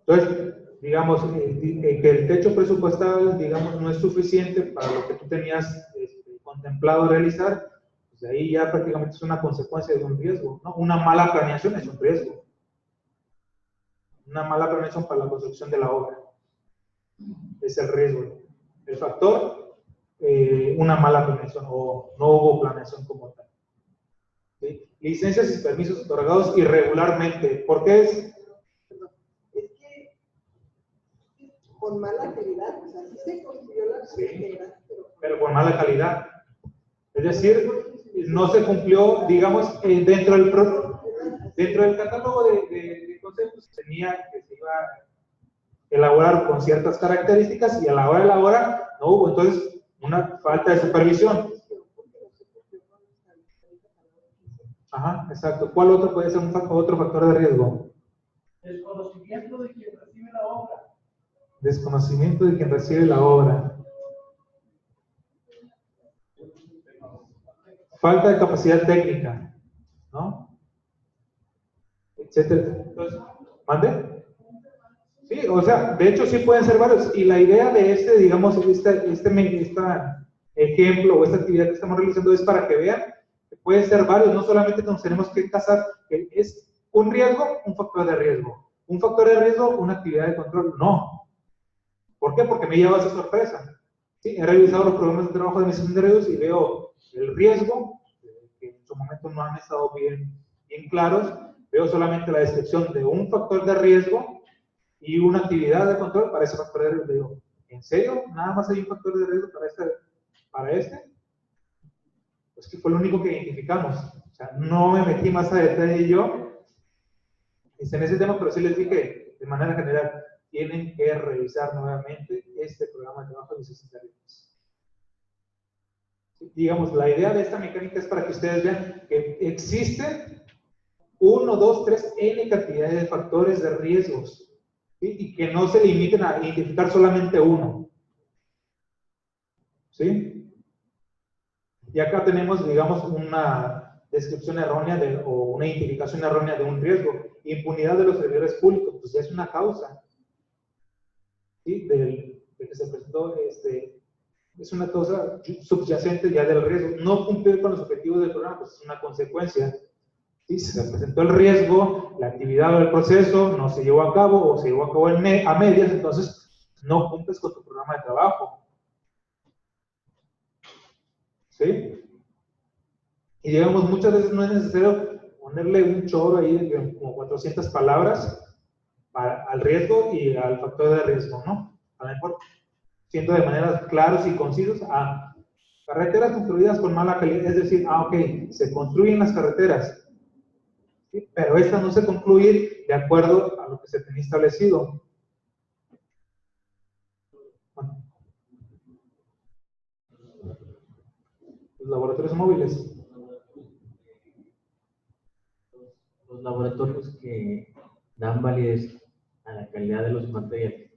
A: Entonces, digamos que el techo presupuestal, digamos, no es suficiente para lo que tú tenías contemplado realizar, pues ahí ya prácticamente es una consecuencia de un riesgo, ¿no? Una mala planeación es un riesgo. Una mala planeación para la construcción de la obra. Es el riesgo. El factor, una mala planeación o no hubo planeación como tal. ¿Sí? Licencias y permisos otorgados irregularmente. ¿Por qué es?
B: Es que con mala calidad, o sea, sí se construyó la carretera,
A: pero con mala calidad. Es decir, no se cumplió, digamos, dentro del catálogo de conceptos tenía que se iba a elaborar con ciertas características y a la hora de elaborar no hubo, entonces una falta de supervisión. Ajá, exacto. ¿Cuál otro puede ser otro factor de riesgo?
E: Desconocimiento de quien recibe la obra.
A: Desconocimiento de quien recibe la obra. Falta de capacidad técnica, ¿no? Etcétera. Entonces, ¿mande? Sí, o sea, de hecho sí pueden ser varios. Y la idea de digamos, este ejemplo o esta actividad que estamos realizando es para que vean que pueden ser varios. No solamente nos tenemos que casar, que es un riesgo, un factor de riesgo. Un factor de riesgo, una actividad de control. No. ¿Por qué? Porque me lleva esa sorpresa. ¿Sí? He revisado los programas de trabajo de administración de riesgos y veo el riesgo, que en su momento no han estado bien claros. Veo solamente la descripción de un factor de riesgo y una actividad de control para ese factor de riesgo. Digo, ¿en serio? ¿Nada más hay un factor de riesgo para este? Pues que fue lo único que identificamos. O sea, no me metí más a detalle yo en ese tema, pero sí les dije de manera general, tienen que revisar nuevamente este programa de trabajo de administración de riesgos. Digamos, la idea de esta mecánica es para que ustedes vean que existen 1, 2, 3, N cantidades de factores de riesgos, ¿sí? Y que no se limiten a identificar solamente uno. ¿Sí? Y acá tenemos, digamos, una descripción errónea o una identificación errónea de un riesgo. Impunidad de los servidores públicos, pues ya es una causa, ¿sí? De que se presentó, es una causa subyacente ya del riesgo. No cumplir con los objetivos del programa, pues es una consecuencia. ¿Sí? Se presentó el riesgo, la actividad o el proceso no se llevó a cabo o se llevó a cabo a medias, entonces no cumples con tu programa de trabajo. ¿Sí? Y digamos, muchas veces no es necesario ponerle un chorro ahí de como 400 palabras al riesgo y al factor de riesgo, ¿no? A lo mejor siendo de manera claros y concisos a carreteras construidas con mala calidad, es decir, ok, se construyen las carreteras, ¿sí? Pero estas no se concluyen de acuerdo a lo que se tenía establecido. Bueno. Los laboratorios móviles.
G: Los laboratorios que dan validez a la calidad de los materiales.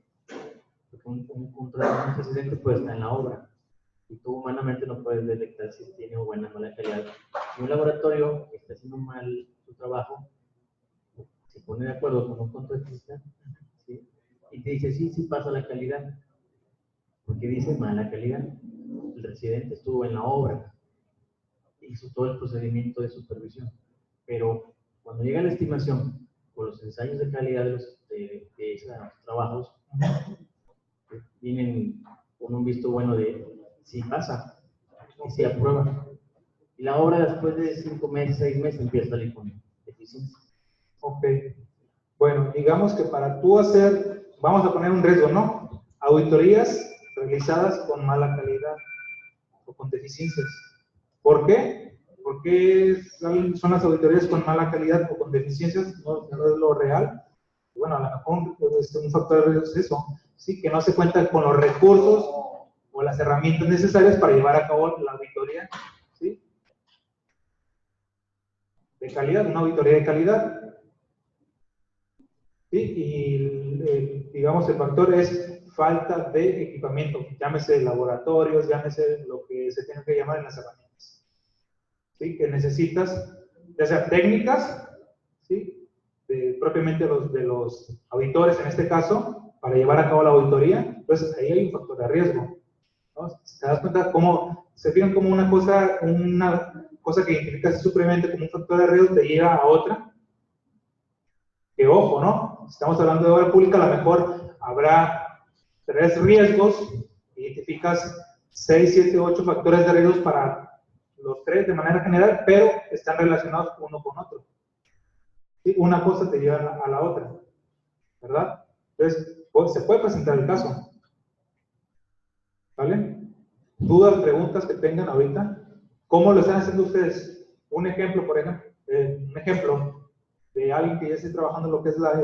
G: Porque un antecedente puede estar en la obra y tú humanamente no puedes detectar si tiene buena o mala calidad. Si un laboratorio está haciendo mal su trabajo, se pone de acuerdo con un contratista, ¿sí? Y te dice, sí pasa la calidad. Porque dice mala calidad. El residente estuvo en la obra, hizo todo el procedimiento de supervisión, pero cuando llega la estimación por los ensayos de calidad de esos trabajos, vienen con un visto bueno de si pasa y si aprueba. Y la obra después de 5 meses, 6 meses empieza a salir con deficiencia.
A: Ok. Bueno, digamos que para tú hacer, vamos a poner un riesgo, ¿no? Auditorías realizadas con mala calidad o con deficiencias. ¿Por qué? ¿Por qué son las auditorías con mala calidad o con deficiencias? No es lo real. Bueno, a lo mejor un factor de riesgo es eso, ¿sí? Que no se cuenta con los recursos o las herramientas necesarias para llevar a cabo la auditoría, ¿sí? calidad, una auditoría de calidad. ¿Sí? Y digamos, el factor es falta de equipamiento, llámese laboratorios, llámese lo que se tenga que llamar en las herramientas. ¿Sí? Que necesitas, ya sea técnicas, ¿sí? Propiamente de los auditores en este caso, para llevar a cabo la auditoría, entonces ahí hay un factor de riesgo, ¿no? Si te das cuenta cómo se fijan como una cosa que identificas supremamente como un factor de riesgo te lleva a otra, que ojo, ¿no? Si estamos hablando de obra pública, a lo mejor habrá 3 riesgos, identificas 6, 7, 8 factores de riesgos para los 3 de manera general, pero están relacionados uno con otro. ¿Sí? Una cosa te lleva a la otra, ¿verdad? Entonces, pues, se puede presentar el caso. ¿Vale? ¿Dudas, preguntas que tengan ahorita? ¿Cómo lo están haciendo ustedes? Un ejemplo, por ejemplo, de alguien que ya esté trabajando en lo que es la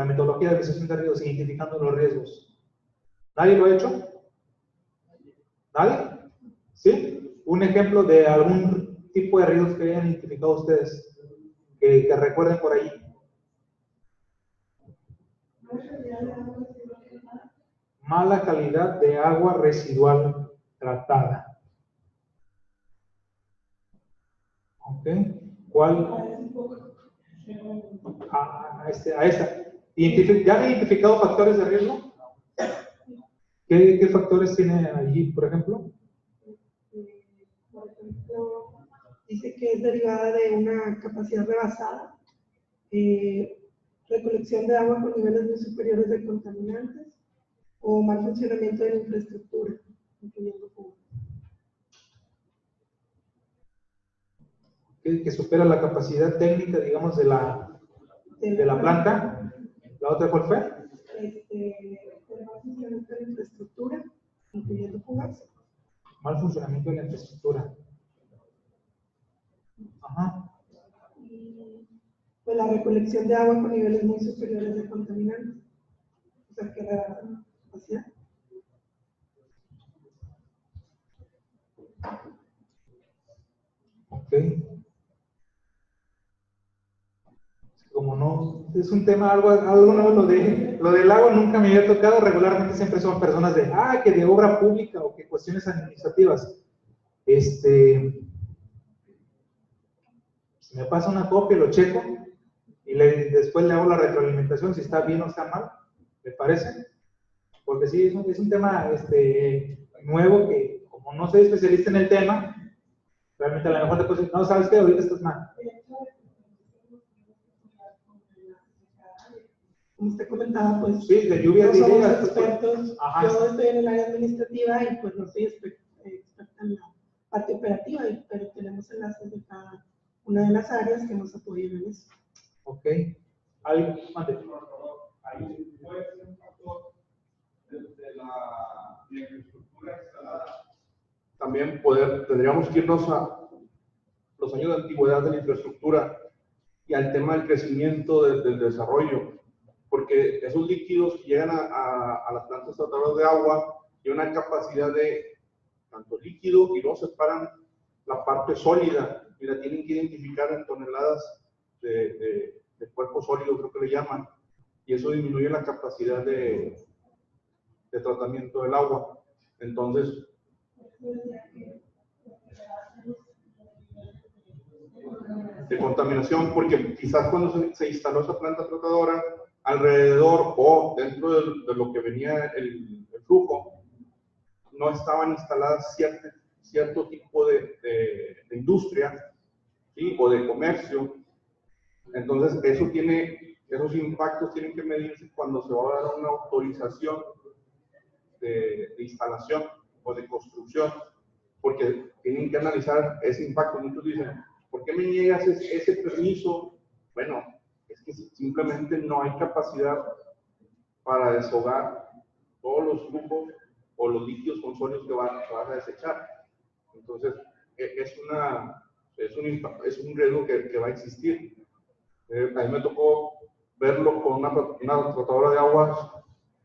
A: metodología de administración de riesgos, identificando los riesgos. ¿Nadie lo ha hecho? ¿Nadie? ¿Sí? Un ejemplo de algún tipo de riesgos que hayan identificado ustedes, que recuerden por ahí. Mala calidad de agua residual tratada. ¿Ok? ¿Cuál? A esta. ¿Ya han identificado factores de riesgo? ¿Qué factores tiene allí, por ejemplo?
B: Por ejemplo, dice que es derivada de una capacidad rebasada, recolección de agua con niveles muy superiores de contaminantes o mal funcionamiento de la infraestructura, incluyendo fugas.
A: Que supera la capacidad técnica, digamos, de la planta. ¿La otra cuál fue?
B: El mal funcionamiento de la infraestructura, incluyendo fugas.
A: Mal funcionamiento de la infraestructura. Ajá.
B: Y pues la recolección de agua con niveles muy superiores de contaminantes. O sea, que rebasan la capacidad.
A: Ok. Como no, es un tema algo nuevo, lo del agua nunca me había tocado. Regularmente siempre son personas que de obra pública o que cuestiones administrativas. Me pasa una copia, lo checo y después le hago la retroalimentación si está bien o está mal, ¿me parece? Porque sí, es un tema nuevo que, como no soy especialista en el tema, realmente a lo mejor te puedo decir, no, ¿sabes qué? Ahorita estás mal.
B: Como usted comentaba, pues
A: sí, de lluvia
B: no
A: de
B: somos
A: ideas,
B: expertos.
A: Ajá.
B: Yo estoy en el área administrativa y pues no soy experta en la parte operativa, pero tenemos enlaces de cada una de las áreas que nos apoyan en eso.
A: Ok. ¿Algo? Mande.
C: Ahí puede ser un factor de la infraestructura instalada. También tendríamos que irnos a los años de antigüedad de la infraestructura y al tema del crecimiento del desarrollo, porque esos líquidos que llegan a las plantas tratadoras de agua tienen una capacidad de tanto líquido y luego separan la parte sólida y la tienen que identificar en toneladas de cuerpo sólido, creo que le llaman, y eso disminuye la capacidad de tratamiento del agua. Entonces, de contaminación, porque quizás cuando se instaló esa planta tratadora, alrededor o dentro de lo que venía el flujo, no estaban instaladas cierto tipo de industria, ¿sí? O de comercio. Entonces, esos impactos tienen que medirse cuando se va a dar una autorización de instalación o de construcción, porque tienen que analizar ese impacto. Muchos dicen, ¿por qué me niegas ese permiso? Bueno, es que simplemente no hay capacidad para deshogar todos los flujos o los líquidos con sólidos que vas a desechar. Entonces, es un riesgo que va a existir. A mí me tocó verlo con una tratadora de aguas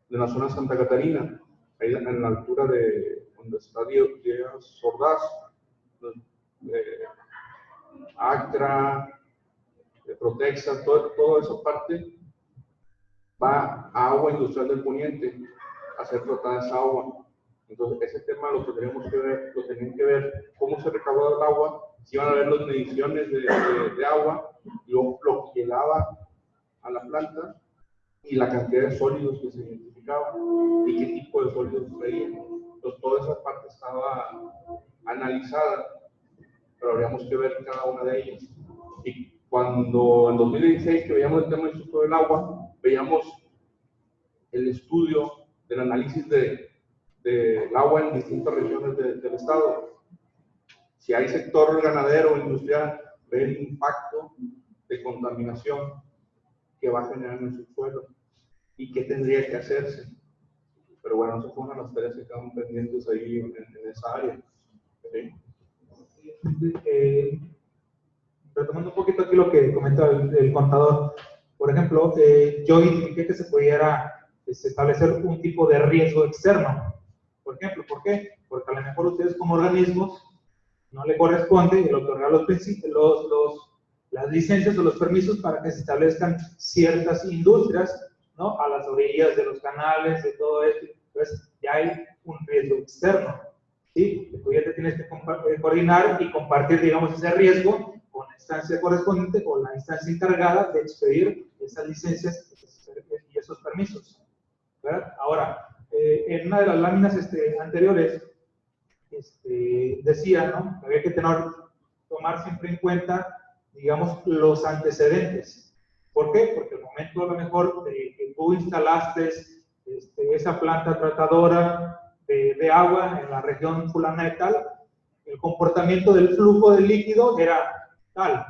C: de la zona de Santa Catarina, ahí en la altura de donde está Díaz Ordaz. ACRA, Protexa, toda esa parte va a agua industrial del poniente a ser tratada esa agua. Entonces, ese tema lo tendríamos que ver, lo tenían que ver cómo se recaudaba el agua, si iban a ver las mediciones de agua, lo que llegaba a la planta y la cantidad de sólidos que se identificaban y qué tipo de sólidos traían. Entonces, toda esa parte estaba analizada, pero habríamos que ver cada una de ellas. Y cuando en 2016 que veíamos el tema del ciclo del agua, veíamos el estudio del análisis del agua en distintas regiones del estado. Si hay sector ganadero o industrial, ve el impacto de contaminación que va a generar en el subsuelo y qué tendría que hacerse. Pero bueno, esas fueron las tareas que quedaron pendientes ahí en esa área. ¿Sí?
A: Retomando un poquito aquí lo que comentaba el contador, por ejemplo, yo indiqué que se pudiera establecer un tipo de riesgo externo. Por ejemplo, ¿por qué? Porque a lo mejor ustedes como organismos no le corresponde el otorgar las licencias o los permisos para que se establezcan ciertas industrias, ¿no? A las orillas de los canales, de todo esto. Entonces, ya hay un riesgo externo, ¿sí? Tú ya te tienes que coordinar y compartir, digamos, ese riesgo con la instancia correspondiente o la instancia encargada de expedir esas licencias y esos permisos, ¿verdad? Ahora, en una de las láminas anteriores, decía, ¿no? Que había que tomar siempre en cuenta, digamos, los antecedentes. ¿Por qué? Porque el momento a lo mejor de que tú instalaste esa planta tratadora de agua en la región fulana de tal, el comportamiento del flujo de líquido era tal,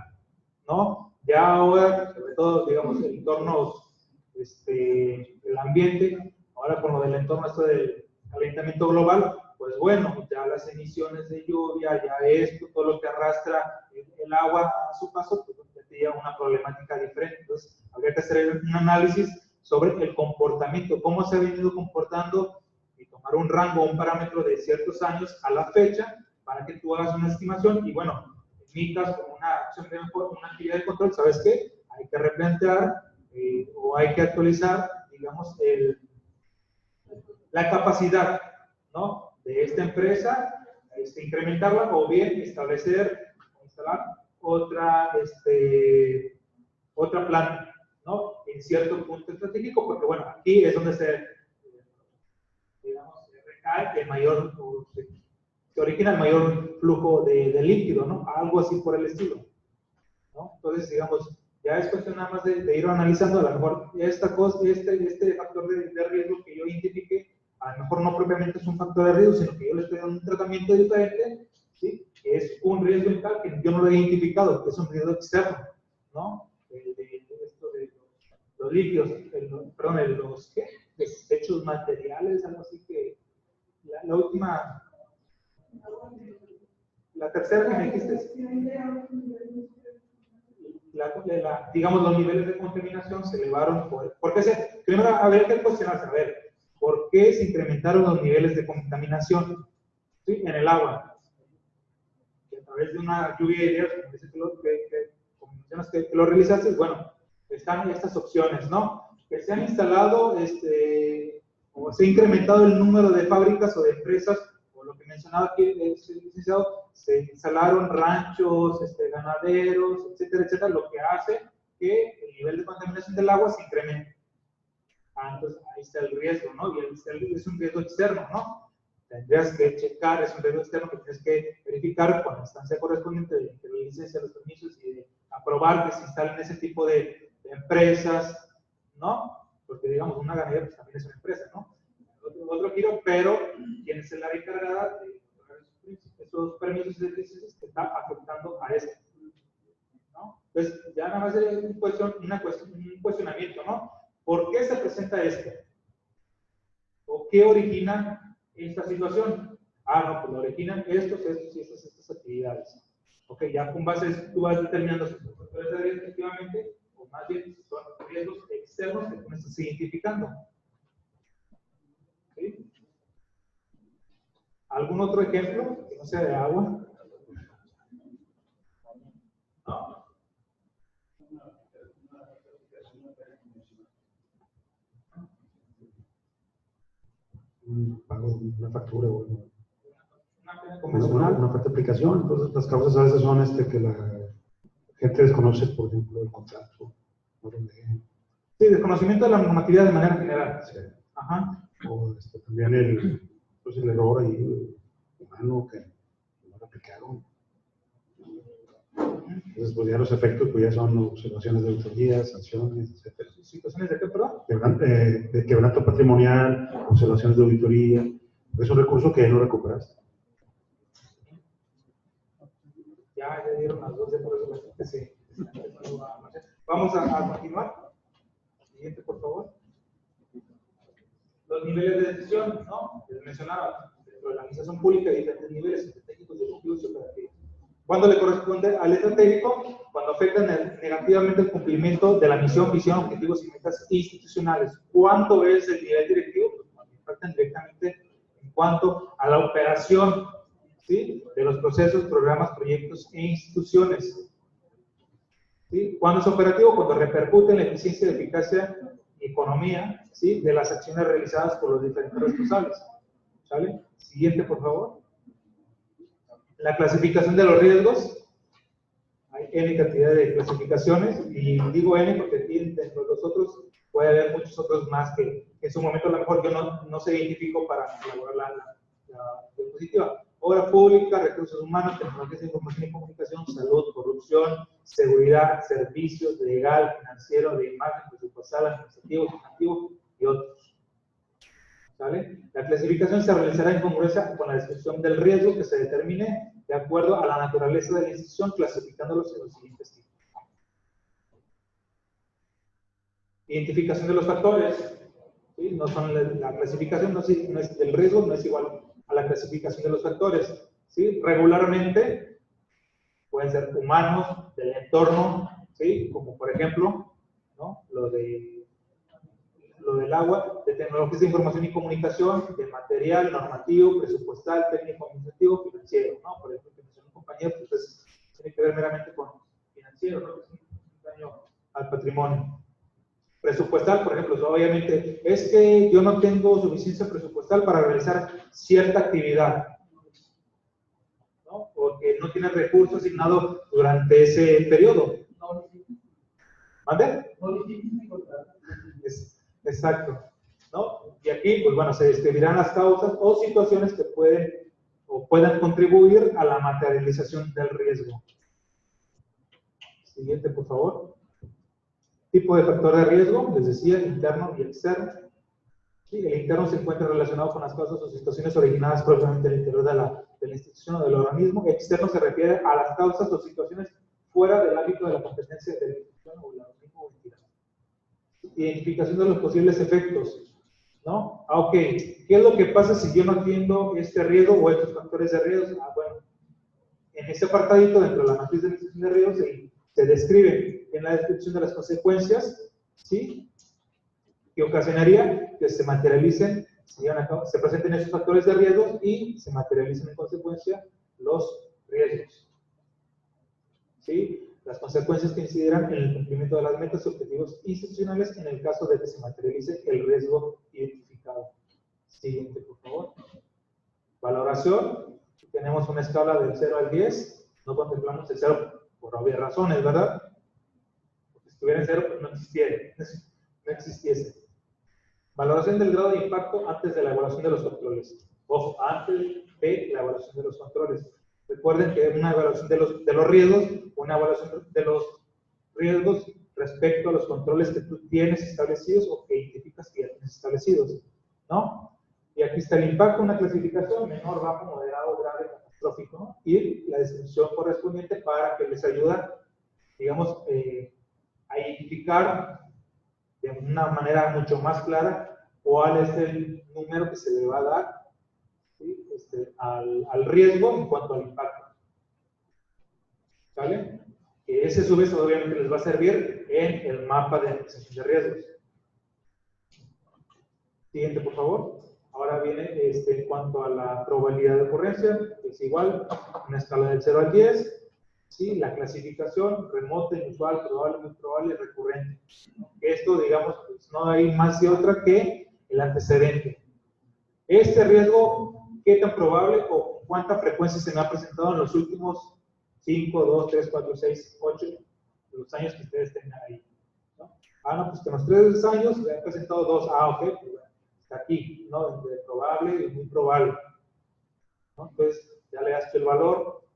A: ¿no? Ya ahora, sobre todo, digamos, en entornos, el ambiente, ahora con lo del entorno del calentamiento global, pues bueno, ya las emisiones de lluvia, ya esto, todo lo que arrastra el agua a su paso, pues ya tenía una problemática diferente. Entonces, habría que hacer un análisis sobre el comportamiento, cómo se ha venido comportando y tomar un rango, un parámetro de ciertos años a la fecha para que tú hagas una estimación y bueno, emitas como una acción de una actividad de control. ¿Sabes qué? Hay que replantear o hay que actualizar, digamos, la capacidad, ¿no? De esta empresa, incrementarla o bien establecer o instalar otra planta, ¿no? En cierto punto estratégico, porque bueno, aquí es donde digamos, recae el mayor, se origina el mayor flujo de líquido, ¿no? Algo así por el estilo, ¿no? Entonces, digamos, ya es cuestión nada más de ir analizando, a lo mejor esta cosa, este factor de riesgo que yo identifique, a lo mejor no propiamente es un factor de riesgo, sino que yo le estoy dando un tratamiento diferente, ¿sí? Que es un riesgo en tal que yo no lo he identificado, que es un riesgo externo, ¿no? Los líquidos, perdón, los desechos materiales, algo así que la última, la tercera que me dijiste, digamos, los niveles de contaminación se elevaron. Primero habría que cuestionarse, a ver, ¿por qué se incrementaron los niveles de contaminación, ¿sí? En el agua? Y a través de una lluvia de ideas, como mencionas que lo realizaste, bueno, están estas opciones, ¿no? Que se han instalado, o se ha incrementado el número de fábricas o de empresas, o lo que mencionaba aquí el licenciado, se instalaron ranchos, ganaderos, etcétera, etcétera, lo que hace que el nivel de contaminación del agua se incremente. Entonces ahí está el riesgo, ¿no? Y es un riesgo externo, ¿no? Tendrías que checar, es un riesgo externo que tienes que verificar con la instancia correspondiente de la licencia, los permisos y de aprobar que se instalen ese tipo de empresas, ¿no? Porque digamos, una ganadera pues, también es una empresa, ¿no? Otro giro, pero quien es el área encargada de esos permisos y licencias que está afectando a esto, ¿no? Entonces, ya nada más es un cuestionamiento, ¿no? ¿Por qué se presenta esto? ¿O qué origina esta situación? No, pues lo originan estos y estas actividades. Ok, ya con base tú vas determinando si son factores de riesgo efectivamente, o más bien son riesgos externos que tú me estás identificando. ¿Sí? ¿Algún otro ejemplo que no sea de agua?
H: un pago, una factura o
A: Una convencional.
H: una parte de aplicación. Entonces, las causas a veces son que la gente desconoce, por ejemplo, el contrato. ¿No?
A: Sí, desconocimiento de la normatividad de manera general.
H: Sí.
A: Ajá.
H: O también el error ahí humano que no lo aplicaron. Entonces, pues ya los efectos pues ya son observaciones de auditoría, sanciones, etc.
A: ¿Situaciones de qué, perdón?
H: De quebranto patrimonial, observaciones de auditoría. Es un recurso que no recuperaste.
A: Ya dieron las 12, por eso la gente sí. Vamos a continuar. Siguiente, por favor. Los niveles de decisión, ¿no? Les mencionaba, dentro de la administración pública hay diferentes niveles estratégicos, ejecutivos y operativos. ¿Cuándo le corresponde al estratégico? Cuando afectan negativamente el cumplimiento de la misión, visión, objetivos y metas institucionales. ¿Cuánto es el nivel directivo? Pues cuando impactan directamente en cuanto a la operación, ¿sí?, de los procesos, programas, proyectos e instituciones. ¿Sí? ¿Cuándo es operativo? Cuando repercute en la eficiencia, eficacia y economía, ¿sí?, de las acciones realizadas por los diferentes responsables. ¿Sale? Siguiente, por favor. La clasificación de los riesgos. Hay N cantidad de clasificaciones, y digo N porque aquí dentro de los otros puede haber muchos otros más que en su momento a lo mejor yo no se identifico para elaborar la diapositiva. Obra pública, recursos humanos, tecnologías de información y comunicación, salud, corrupción, seguridad, servicios, legal, financiero, de imagen, presupuestal, administrativo, sustantivo y otros. ¿Sale? La clasificación se realizará en congruencia con la descripción del riesgo que se determine de acuerdo a la naturaleza de la institución, clasificándolos en los siguientes tipos. Identificación de los factores. ¿Sí? No son la clasificación no es del riesgo, no es igual a la clasificación de los factores. ¿Sí? Regularmente pueden ser humanos, del entorno, ¿sí?, como por ejemplo, ¿no?, lo del agua, de tecnologías de información y comunicación, de material, normativo, presupuestal, técnico, administrativo, financiero, ¿no? Por ejemplo, que mencionó un compañero, pues tiene que ver meramente con financiero, ¿no?, que es un daño al patrimonio. Presupuestal, por ejemplo, obviamente, es que yo no tengo suficiencia presupuestal para realizar cierta actividad, ¿no?, porque no tiene recursos asignados durante ese periodo. ¿Mande? Exacto, ¿no? Y aquí, pues bueno, se describirán las causas o situaciones que puedan contribuir a la materialización del riesgo. Siguiente, por favor. Tipo de factor de riesgo, les decía, interno y externo. Sí, el interno se encuentra relacionado con las causas o situaciones originadas propiamente en el interior de la institución o del organismo. Externo se refiere a las causas o situaciones fuera del ámbito de la competencia de la institución o del organismo o entidad. Identificación de los posibles efectos, ¿no? Ok, ¿qué es lo que pasa si yo no atiendo este riesgo o estos factores de riesgo? Bueno, en este apartadito, dentro de la matriz de administración de riesgos, se describe en la descripción de las consecuencias, ¿sí?, que ocasionaría que se materialicen, se presenten esos factores de riesgo y se materialicen en consecuencia los riesgos. ¿Sí? Las consecuencias que incidirán en el cumplimiento de las metas y objetivos institucionales en el caso de que se materialice el riesgo identificado. Siguiente, por favor. Valoración. Tenemos una escala del 0 al 10. No contemplamos el 0 por obvias razones, ¿verdad? Porque si estuviera en 0, pues no existiese. Valoración del grado de impacto antes de la evaluación de los controles. Ojo, antes de la evaluación de los controles. Recuerden que una evaluación de los riesgos, una evaluación de los riesgos respecto a los controles que tú tienes establecidos o que identificas que ya tienes establecidos, ¿no? Y aquí está el impacto, una clasificación, menor, bajo, moderado, grave, catastrófico, ¿no? Y la descripción correspondiente para que les ayuda, digamos, a identificar de una manera mucho más clara cuál es el número que se le va a dar, ¿sí?, al riesgo en cuanto al impacto. ¿Sale? Que ese a su vez obviamente les va a servir en el mapa de administración de riesgos. Siguiente, por favor. Ahora viene en cuanto a la probabilidad de ocurrencia, es igual, una escala del 0 al 10. ¿Sí? La clasificación, remota, inusual, probable, muy probable, recurrente. Esto, digamos, pues no hay más y otra que el antecedente. Este riesgo, ¿qué tan probable o cuánta frecuencia se me ha presentado en los últimos 5, 2, 3, 4, 6, 8, los años que ustedes tengan ahí? ¿No? Ah, no, pues que en los 3 años se han presentado 2. Ah, ok, pues bueno, está aquí, ¿no? Entre probable y muy probable, ¿no? Entonces, ya le das el valor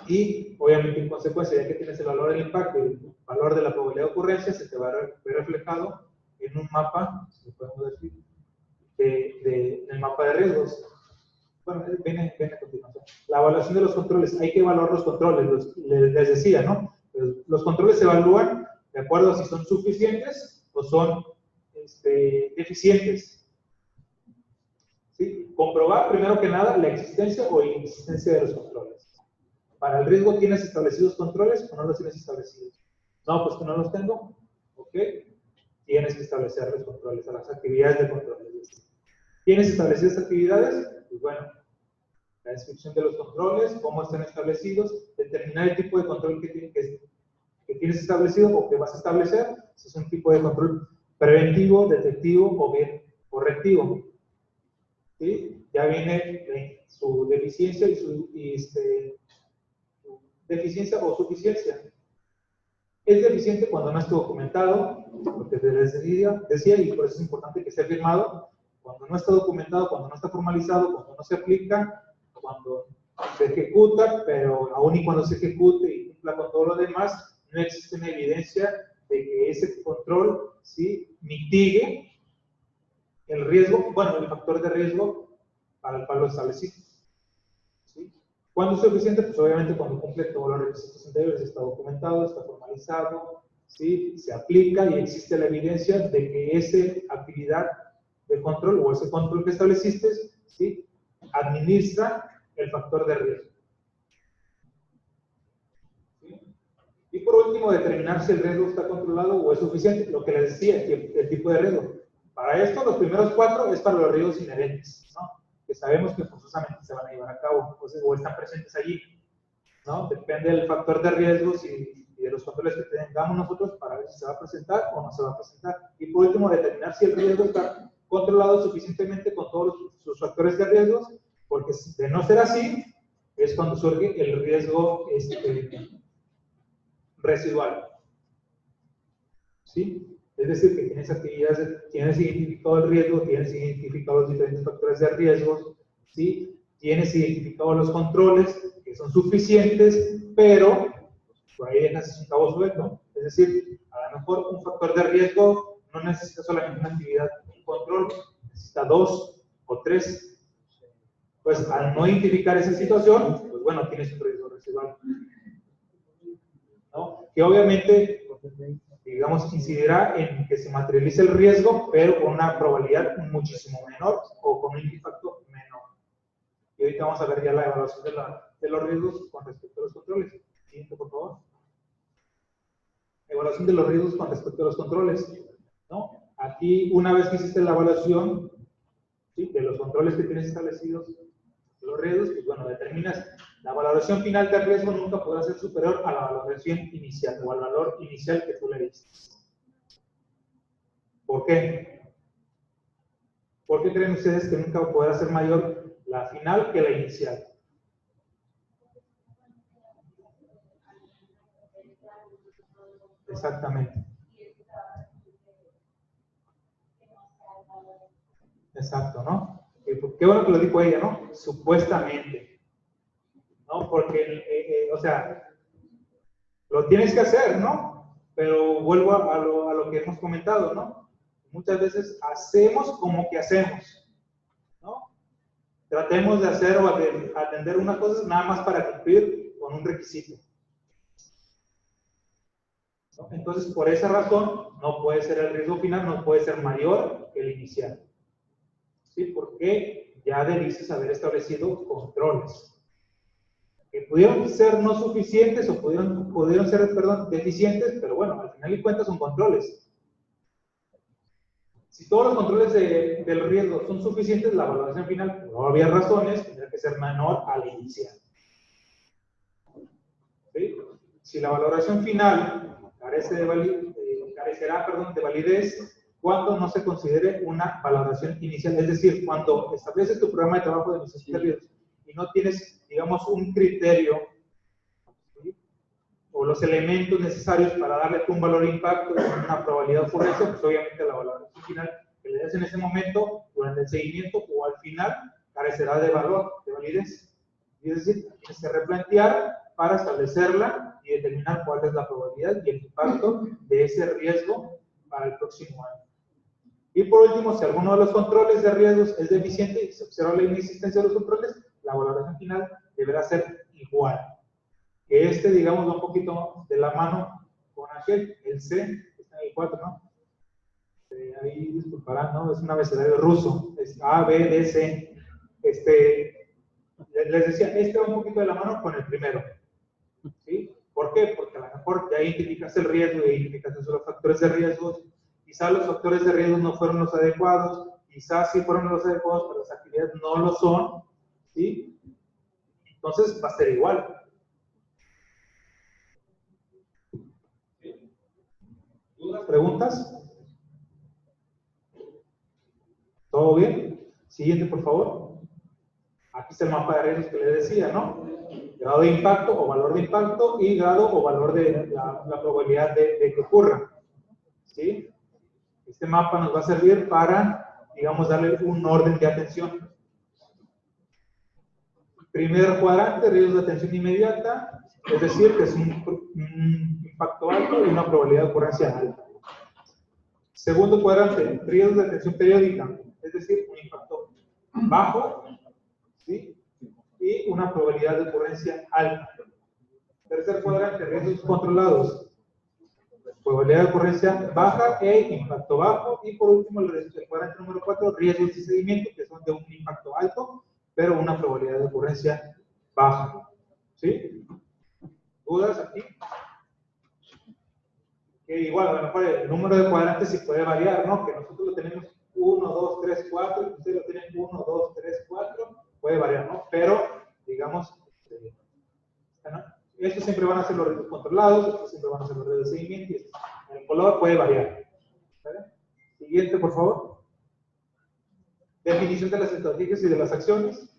A: y, obviamente, en consecuencia, ya que tienes el valor del impacto y el valor de la probabilidad de ocurrencia, se te va a ver reflejado en un mapa, si podemos decir, del mapa de riesgos. Bueno, viene a continuación. La evaluación de los controles. Hay que evaluar los controles, les decía, ¿no? Los controles se evalúan de acuerdo a si son suficientes o son deficientes. ¿Sí? Comprobar, primero que nada, la existencia o inexistencia de los controles. Para el riesgo, ¿tienes establecidos controles o no los tienes establecidos? No, pues que no los tengo. ¿Ok? Tienes que establecer los controles, a las actividades de control. ¿Tienes establecidas actividades? Pues bueno, la descripción de los controles, cómo están establecidos, determinar el tipo de control que tienes establecido o que vas a establecer, si es un tipo de control preventivo, detectivo o bien correctivo. ¿Sí? Ya viene su deficiencia y su deficiencia o suficiencia. Es deficiente cuando no esté documentado, lo que les decía, y por eso es importante que esté firmado. Cuando no está documentado, cuando no está formalizado, cuando no se aplica, cuando se ejecuta, pero aún y cuando se ejecute y cumpla con todo lo demás, no existe una evidencia de que ese control, ¿sí?, mitigue el riesgo, bueno, el factor de riesgo para el cual lo establecido. ¿Sí? ¿Cuándo es suficiente? Pues obviamente cuando cumple todos los requisitos anteriores, está documentado, está formalizado, ¿sí?, se aplica y existe la evidencia de que esa actividad de control o ese control que estableciste, ¿sí?, administra el factor de riesgo. ¿Sí? Y por último, determinar si el riesgo está controlado o es suficiente, lo que les decía, el tipo de riesgo. Para esto, los primeros 4 es para los riesgos inherentes, ¿no?, que sabemos que forzosamente se van a llevar a cabo, o están presentes allí, ¿no? Depende del factor de riesgos y de los controles que tengamos nosotros para ver si se va a presentar o no se va a presentar. Y por último, determinar si el riesgo está controlado suficientemente con todos sus factores de riesgos, porque de no ser así, es cuando surge el riesgo residual. ¿Sí? Es decir, que tienes actividades, tienes identificado el riesgo, tienes identificado los diferentes factores de riesgos, ¿sí?, tienes identificado los controles que son suficientes, pero por ahí dejas un cabo suelto. Es decir, a lo mejor un factor de riesgo no necesita solamente una actividad, un control, necesita 2 o 3. Pues al no identificar esa situación, pues bueno, tienes un riesgo residual, ¿no? Que obviamente, digamos, incidirá en que se materialice el riesgo, pero con una probabilidad muchísimo menor o con un impacto menor. Y ahorita vamos a ver ya la evaluación de los riesgos con respecto a los controles. Siguiente, por favor. Evaluación de los riesgos con respecto a los controles, ¿no? Aquí, una vez que hiciste la evaluación, ¿sí?, de los controles que tienes establecidos, los riesgos, pues bueno, determinas la valoración final del riesgo nunca podrá ser superior a la valoración inicial o al valor inicial que tú le diste. ¿Por qué? ¿Por qué creen ustedes que nunca podrá ser mayor la final que la inicial? Exactamente. Exacto, ¿no? Qué bueno que lo dijo ella, ¿no? Supuestamente. ¿No? Porque, o sea, lo tienes que hacer, ¿no? Pero vuelvo a lo que hemos comentado, ¿no? Muchas veces hacemos como que hacemos, ¿no? Tratemos de hacer o atender una cosa nada más para cumplir con un requisito, ¿no? Entonces, por esa razón, no puede ser el riesgo final, no puede ser mayor que el inicial. ¿Sí? Porque ya debiste haber establecido controles que pudieron ser no suficientes o pudieron ser, perdón, deficientes, pero bueno, al final de cuentas son controles. Si todos los controles del riesgo son suficientes, la valoración final, por obvias razones, tendrá que ser menor a la inicial. ¿Sí? Si la valoración final carecerá de validez, cuando no se considere una valoración inicial. Es decir, cuando estableces tu programa de trabajo de administración de riesgos y no tienes, digamos, un criterio, ¿sí?, o los elementos necesarios para darle un valor de impacto, una probabilidad de ocurrencia, pues obviamente la valoración final que le des en ese momento, durante el seguimiento o al final, carecerá de valor, de validez. Es decir, tienes que replantear para establecerla y determinar cuál es la probabilidad y el impacto de ese riesgo para el próximo año. Y por último, si alguno de los controles de riesgos es deficiente y se observa la inexistencia de los controles, la valoración final deberá ser igual. Que digamos, va un poquito de la mano con aquel, el C, está en el 4, ¿no? Ahí disculparán, ¿no? Es un abecedario ruso, es A, B, D, C. Les decía, va un poquito de la mano con el primero. ¿Sí? ¿Por qué? Porque a lo mejor ya identificaste el riesgo, ya identificaste los factores de riesgos. Quizás los factores de riesgo no fueron los adecuados, quizás sí fueron los adecuados, pero las actividades no lo son, ¿sí? Entonces va a ser igual. ¿Sí? ¿Dudas, preguntas? ¿Todo bien? Siguiente, por favor. Aquí está el mapa de riesgos que les decía, ¿no? Grado de impacto o valor de impacto y grado o valor de la probabilidad de que ocurra. ¿Sí? Este mapa nos va a servir para, digamos, darle un orden de atención. Primer cuadrante, riesgos de atención inmediata, es decir, que es un impacto alto y una probabilidad de ocurrencia alta. Segundo cuadrante, riesgos de atención periódica, es decir, un impacto bajo, ¿sí?, y una probabilidad de ocurrencia alta. Tercer cuadrante, riesgos controlados, probabilidad de ocurrencia baja e impacto bajo. Y por último, el cuadrante número 4, riesgos de seguimiento, que son de un impacto alto, pero una probabilidad de ocurrencia baja. ¿Sí? ¿Dudas aquí? Que igual, a lo mejor el número de cuadrantes sí puede variar, ¿no? Que nosotros lo tenemos 1, 2, 3, 4, y ustedes lo tienen 1, 2, 3, 4, puede variar, ¿no? Pero, digamos, ¿no? Estos siempre van a ser los riesgos controlados, estos siempre van a ser los riesgos de seguimiento, y el color puede variar. ¿Vale? Siguiente, por favor. Definición de las estrategias y de las acciones.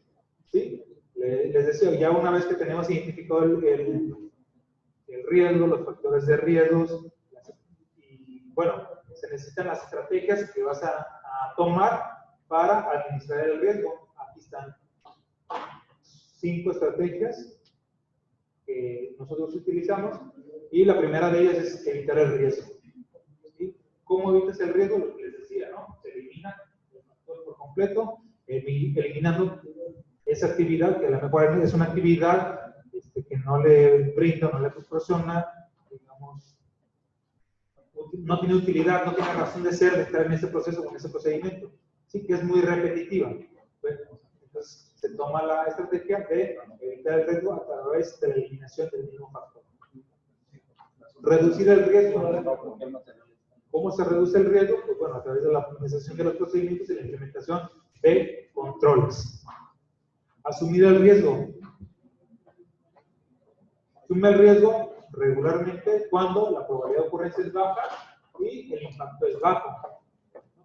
A: ¿Sí? Les decía, ya una vez que tenemos identificado el riesgo, los factores de riesgos, y bueno, se necesitan las estrategias que vas a tomar para administrar el riesgo. Aquí están 5 estrategias que nosotros utilizamos, y la primera de ellas es evitar el riesgo. ¿Sí? ¿Cómo evitas el riesgo? Lo que les decía, ¿no? Se elimina el factor por completo, eliminando esa actividad que a lo mejor es una actividad que no le brinda, no le proporciona, digamos, no tiene utilidad, no tiene razón de ser de estar en ese proceso, con ese procedimiento. Sí, que es muy repetitiva. Bueno, entonces se toma la estrategia de evitar el riesgo a través de la eliminación del mismo factor. Reducir el riesgo. ¿Cómo se reduce el riesgo? Pues bueno, a través de la optimización de los procedimientos y la implementación de controles. Asumir el riesgo. Asume el riesgo regularmente cuando la probabilidad de ocurrencia es baja y el impacto es bajo.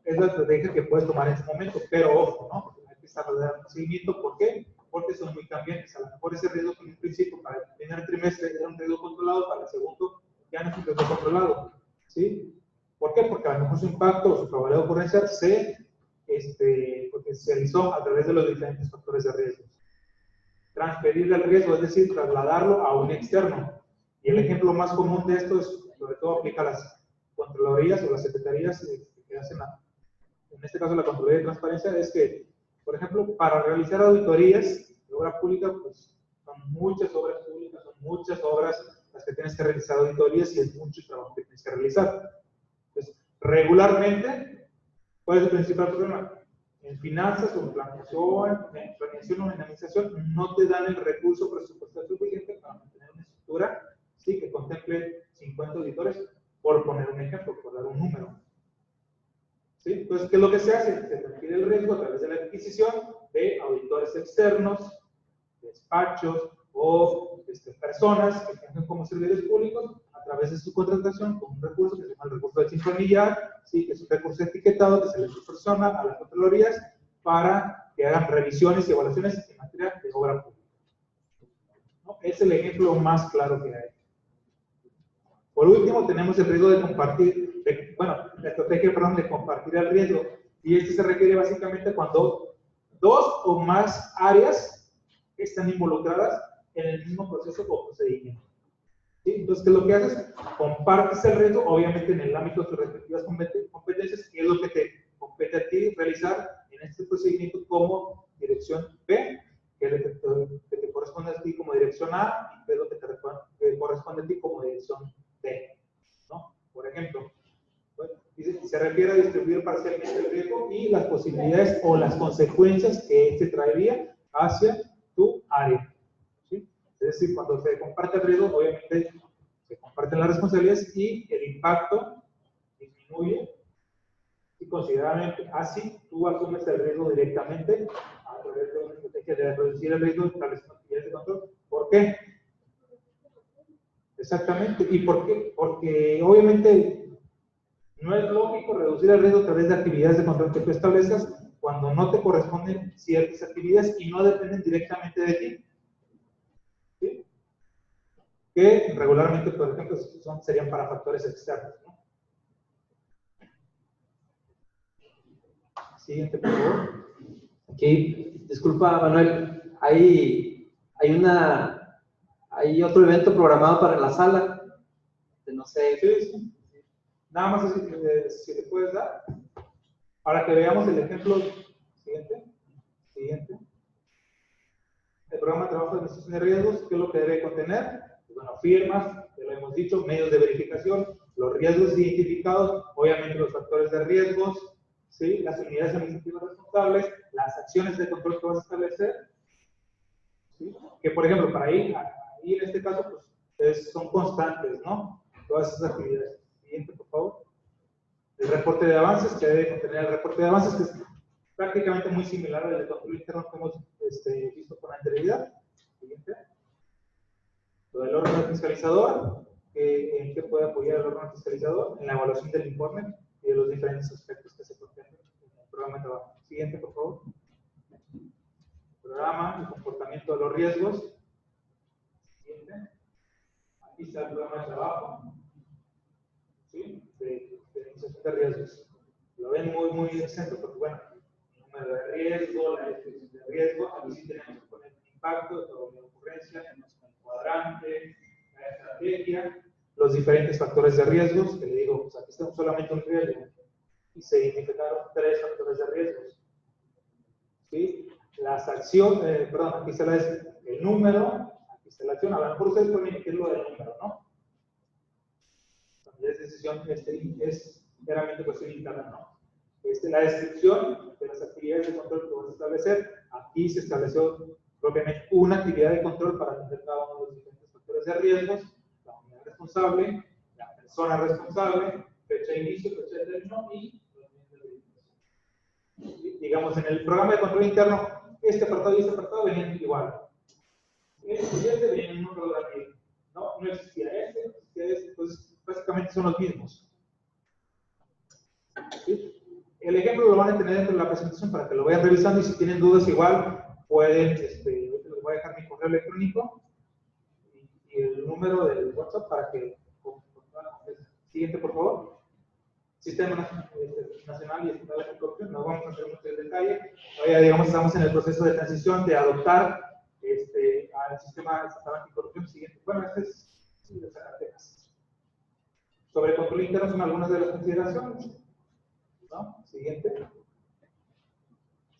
A: Es la estrategia que puedes tomar en ese momento, pero ojo, ¿no? Hay que estar dando seguimiento. ¿Por qué? Porque son muy cambiantes. A lo mejor ese riesgo que en un principio para el primer trimestre era un riesgo controlado, para el segundo ya no es un riesgo controlado. ¿Sí? ¿Por qué? Porque a lo mejor su impacto o su probabilidad de ocurrencia se potencializó a través de los diferentes factores de riesgo. Transferir el riesgo, es decir, trasladarlo a un externo. Y el ejemplo más común de esto es, sobre todo aplica a las controladorías o las secretarías que hacen, en este caso la Contraloría de Transparencia, es que, por ejemplo, para realizar auditorías de obra pública, pues son muchas obras públicas, son muchas obras las que tienes que realizar auditorías y es mucho trabajo que tienes que realizar. Entonces, regularmente, ¿cuál es el principal problema? En finanzas o en planeación o en administración no te dan el recurso presupuestal suficiente para mantener una estructura, ¿sí?, que contemple 50 auditores, por poner un ejemplo, por dar un número. ¿Sí? Entonces, ¿qué es lo que se hace? Se transfiere el riesgo a través de la adquisición de auditores externos, despachos o personas que tengan como servidores públicos a través de su contratación con un recurso que se llama el recurso de sincronía, ¿sí? Que es un recurso etiquetado que se le proporciona a las Contralorías para que hagan revisiones y evaluaciones en materia de obra pública. ¿No? Es el ejemplo más claro que hay. Por último, tenemos el riesgo de compartir, la estrategia, perdón, de compartir el riesgo. Y este se refiere básicamente cuando dos o más áreas están involucradas en el mismo proceso o procedimiento. ¿Sí? Entonces, ¿qué es lo que haces? Compartes el riesgo, obviamente en el ámbito de tus respectivas competencias, que es lo que te compete a ti realizar en este procedimiento como dirección B, que es lo que te corresponde a ti como dirección A, y que es lo que te corresponde a ti como dirección B, ¿no? Por ejemplo, se refiere a distribuir parcialmente el riesgo y las posibilidades o las consecuencias que este traería hacia tu área. ¿Sí? Es decir, cuando se comparte el riesgo, obviamente se comparten las responsabilidades y el impacto disminuye y considerablemente. Así tú asumes el riesgo directamente a través de una estrategia de reducir el riesgo y establecer actividades de control. ¿Por qué? Exactamente. ¿Y por qué? Porque obviamente no es lógico reducir el riesgo a través de actividades de control que tú establezcas cuando no te corresponden ciertas actividades y no dependen directamente de ti. ¿Sí? Que regularmente, por ejemplo, serían para factores externos, ¿no? Siguiente, por favor.
D: Aquí, disculpa, Manuel, hay otro evento programado para la sala. No sé.
A: Sí. Nada más si le puedes dar, para que veamos el ejemplo siguiente. El programa de trabajo de administración de riesgos, ¿qué es lo que debe contener? Bueno, firmas, ya lo hemos dicho, medios de verificación, los riesgos identificados, obviamente los factores de riesgos, ¿sí? Las unidades administrativas responsables, las acciones de control que vas a establecer, ¿sí? Que por ejemplo, para ahí en este caso, pues son constantes, ¿no? Todas esas actividades. Siguiente, por favor. El reporte de avances, que debe contener el reporte de avances, que es prácticamente muy similar al de control interno que hemos visto con anterioridad. Siguiente. Lo del órgano fiscalizador, ¿en qué puede apoyar el órgano fiscalizador? En la evaluación del informe y de los diferentes aspectos que se contemplan en el programa de trabajo. Siguiente, por favor. Programa y comportamiento de los riesgos. Siguiente. Aquí está el programa de trabajo. ¿Sí? De administración de riesgos. Lo ven muy exento porque, bueno, el número de riesgo, la descripción de riesgo, aquí sí tenemos que poner el impacto de toda la ocurrencia, en el cuadrante, la estrategia, los diferentes factores de riesgos, que le digo, pues aquí estamos solamente un riesgo, y se identificaron 3 factores de riesgos. ¿Sí? Las acciones, aquí está el número, aquí está la acción, a lo mejor ustedes pueden emitir lo del número, ¿no? Es decisión, es meramente cuestión interna, ¿no? La descripción de las actividades de control que vamos a establecer, aquí se estableció propiamente una actividad de control para atender cada uno de los diferentes factores de riesgos, la unidad responsable, la persona responsable, fecha de inicio, fecha de término y los medios de verificación. Digamos, en el programa de control interno, este apartado y este apartado venían igual. Este venía en un programa, no existía este, no existía este, entonces básicamente son los mismos. ¿Sí? El ejemplo lo van a tener dentro de la presentación para que lo vayan revisando y si tienen dudas igual pueden, les voy a dejar mi correo electrónico y el número del WhatsApp para que siguiente, por favor. Sistema Nacional y Estatal Anticorrupción, no vamos a hacer mucho detalle. Todavía, digamos, estamos en el proceso de transición de adoptar al Sistema Estatal Anticorrupción. Siguiente. Bueno, este es de Zacatecas. Sobre control interno son algunas de las consideraciones. ¿No? Siguiente.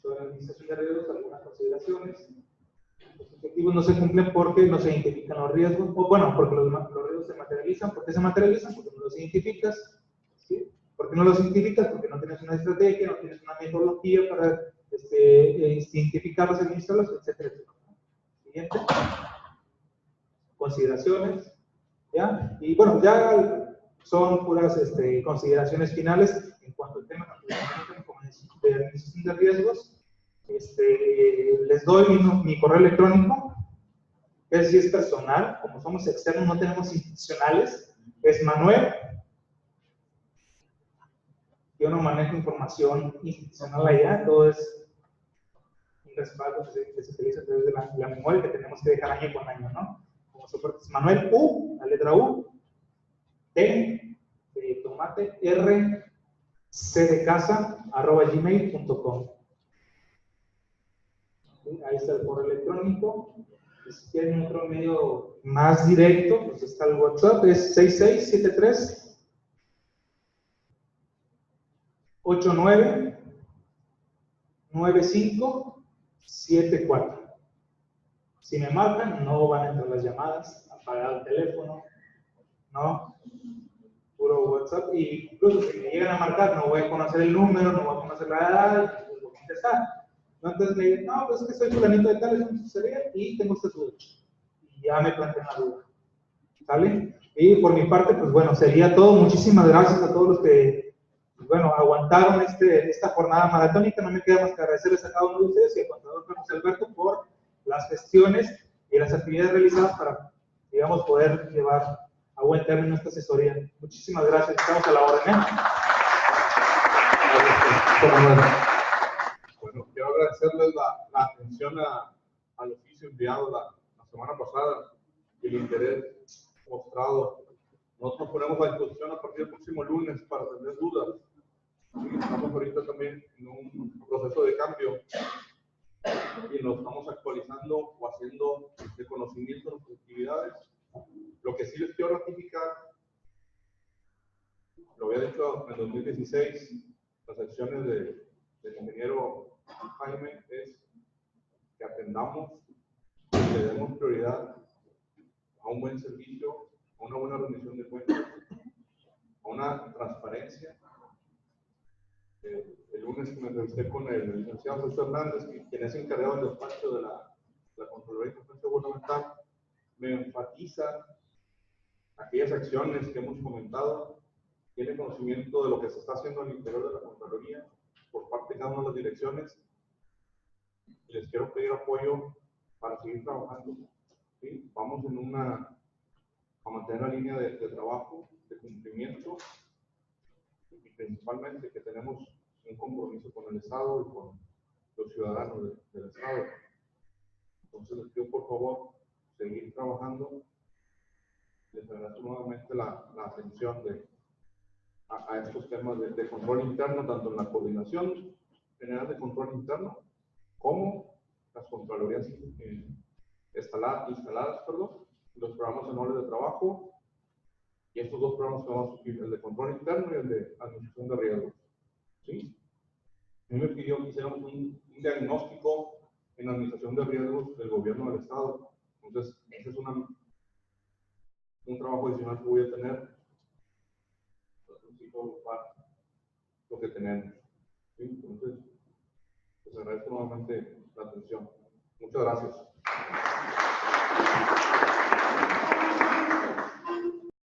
A: Sobre administración de riesgos, algunas consideraciones. Los objetivos no se cumplen porque no se identifican los riesgos, o bueno, porque los riesgos se materializan. ¿Por qué se materializan? Porque no los identificas. ¿Sí? ¿Por qué no los identificas? Porque no tienes una estrategia, no tienes una metodología para identificarlos, administrarlos, etcétera. Siguiente. Consideraciones. ¿Ya? Y bueno, ya son puras consideraciones finales en cuanto al tema de administración de riesgos. Les doy mi correo electrónico, si es personal, como somos externos, no tenemos institucionales, es Manuel Yo no manejo información institucional allá, todo es un respaldo que se utiliza a través de la memoria que tenemos que dejar año con año, ¿no? Como soportes, Manuel U, la letra U, T de tomate, R, C de casa, @gmail.com. Ahí está el correo electrónico. Y si quieren otro medio más directo, pues está el WhatsApp, es 6673 89 9574. Si me marcan, no van a entrar las llamadas, apagar el teléfono, ¿no? Puro WhatsApp. Y incluso si me llegan a marcar, no voy a conocer el número, no voy a conocer la edad, y voy a contestar. ¿No? Entonces me dicen, no, pues es que soy fulanito de tal, es un sucedería y tengo este duda. Y ya me plantean la duda. ¿Sale? Y por mi parte, pues bueno, sería todo. Muchísimas gracias a todos los que, pues bueno, aguantaron esta jornada maratónica. No me queda más que agradecerles a cada uno de ustedes y al contador Carlos Alberto por las gestiones y las actividades realizadas para, digamos, poder llevar a buen término esta asesoría. Muchísimas gracias. Estamos a la orden, ¿eh?
C: Bueno, quiero agradecerles la atención al oficio enviado la semana pasada y el interés mostrado. Nosotros ponemos a disposición a partir del próximo lunes para tener dudas. Estamos ahorita también en un proceso de cambio y nos estamos actualizando o haciendo de conocimiento de nuestras actividades. Lo que sí les quiero ratificar, lo había dicho en 2016, las acciones del ingeniero Jaime es que atendamos y le demos prioridad a un buen servicio, a una buena rendición de cuentas, a una transparencia. El lunes que me entrevisté con el licenciado Jesús Hernández, quien es encargado del despacho de la Contraloría de Competencia Gubernamental, me enfatiza aquellas acciones que hemos comentado, tiene conocimiento de lo que se está haciendo al interior de la Contraloría por parte de cada una de las direcciones. Y les quiero pedir apoyo para seguir trabajando. ¿Sí? Vamos a mantener la línea de trabajo, de cumplimiento, y principalmente que tenemos un compromiso con el Estado y con los ciudadanos del Estado. Entonces les pido por favor seguir trabajando. Les agradezco nuevamente la atención a estos temas de control interno, tanto en la Coordinación General de Control Interno como las Contralorías instaladas, los programas anuales de trabajo y estos dos programas que vamos a subir, el de control interno y el de administración de riesgos. ¿Sí? A mí me pidió que hiciéramos un diagnóstico en administración de riesgos del gobierno del Estado. Entonces, ese es un trabajo adicional que voy a tener. Para lo que tenemos. ¿Sí? Entonces, les agradezco nuevamente la atención. Muchas gracias.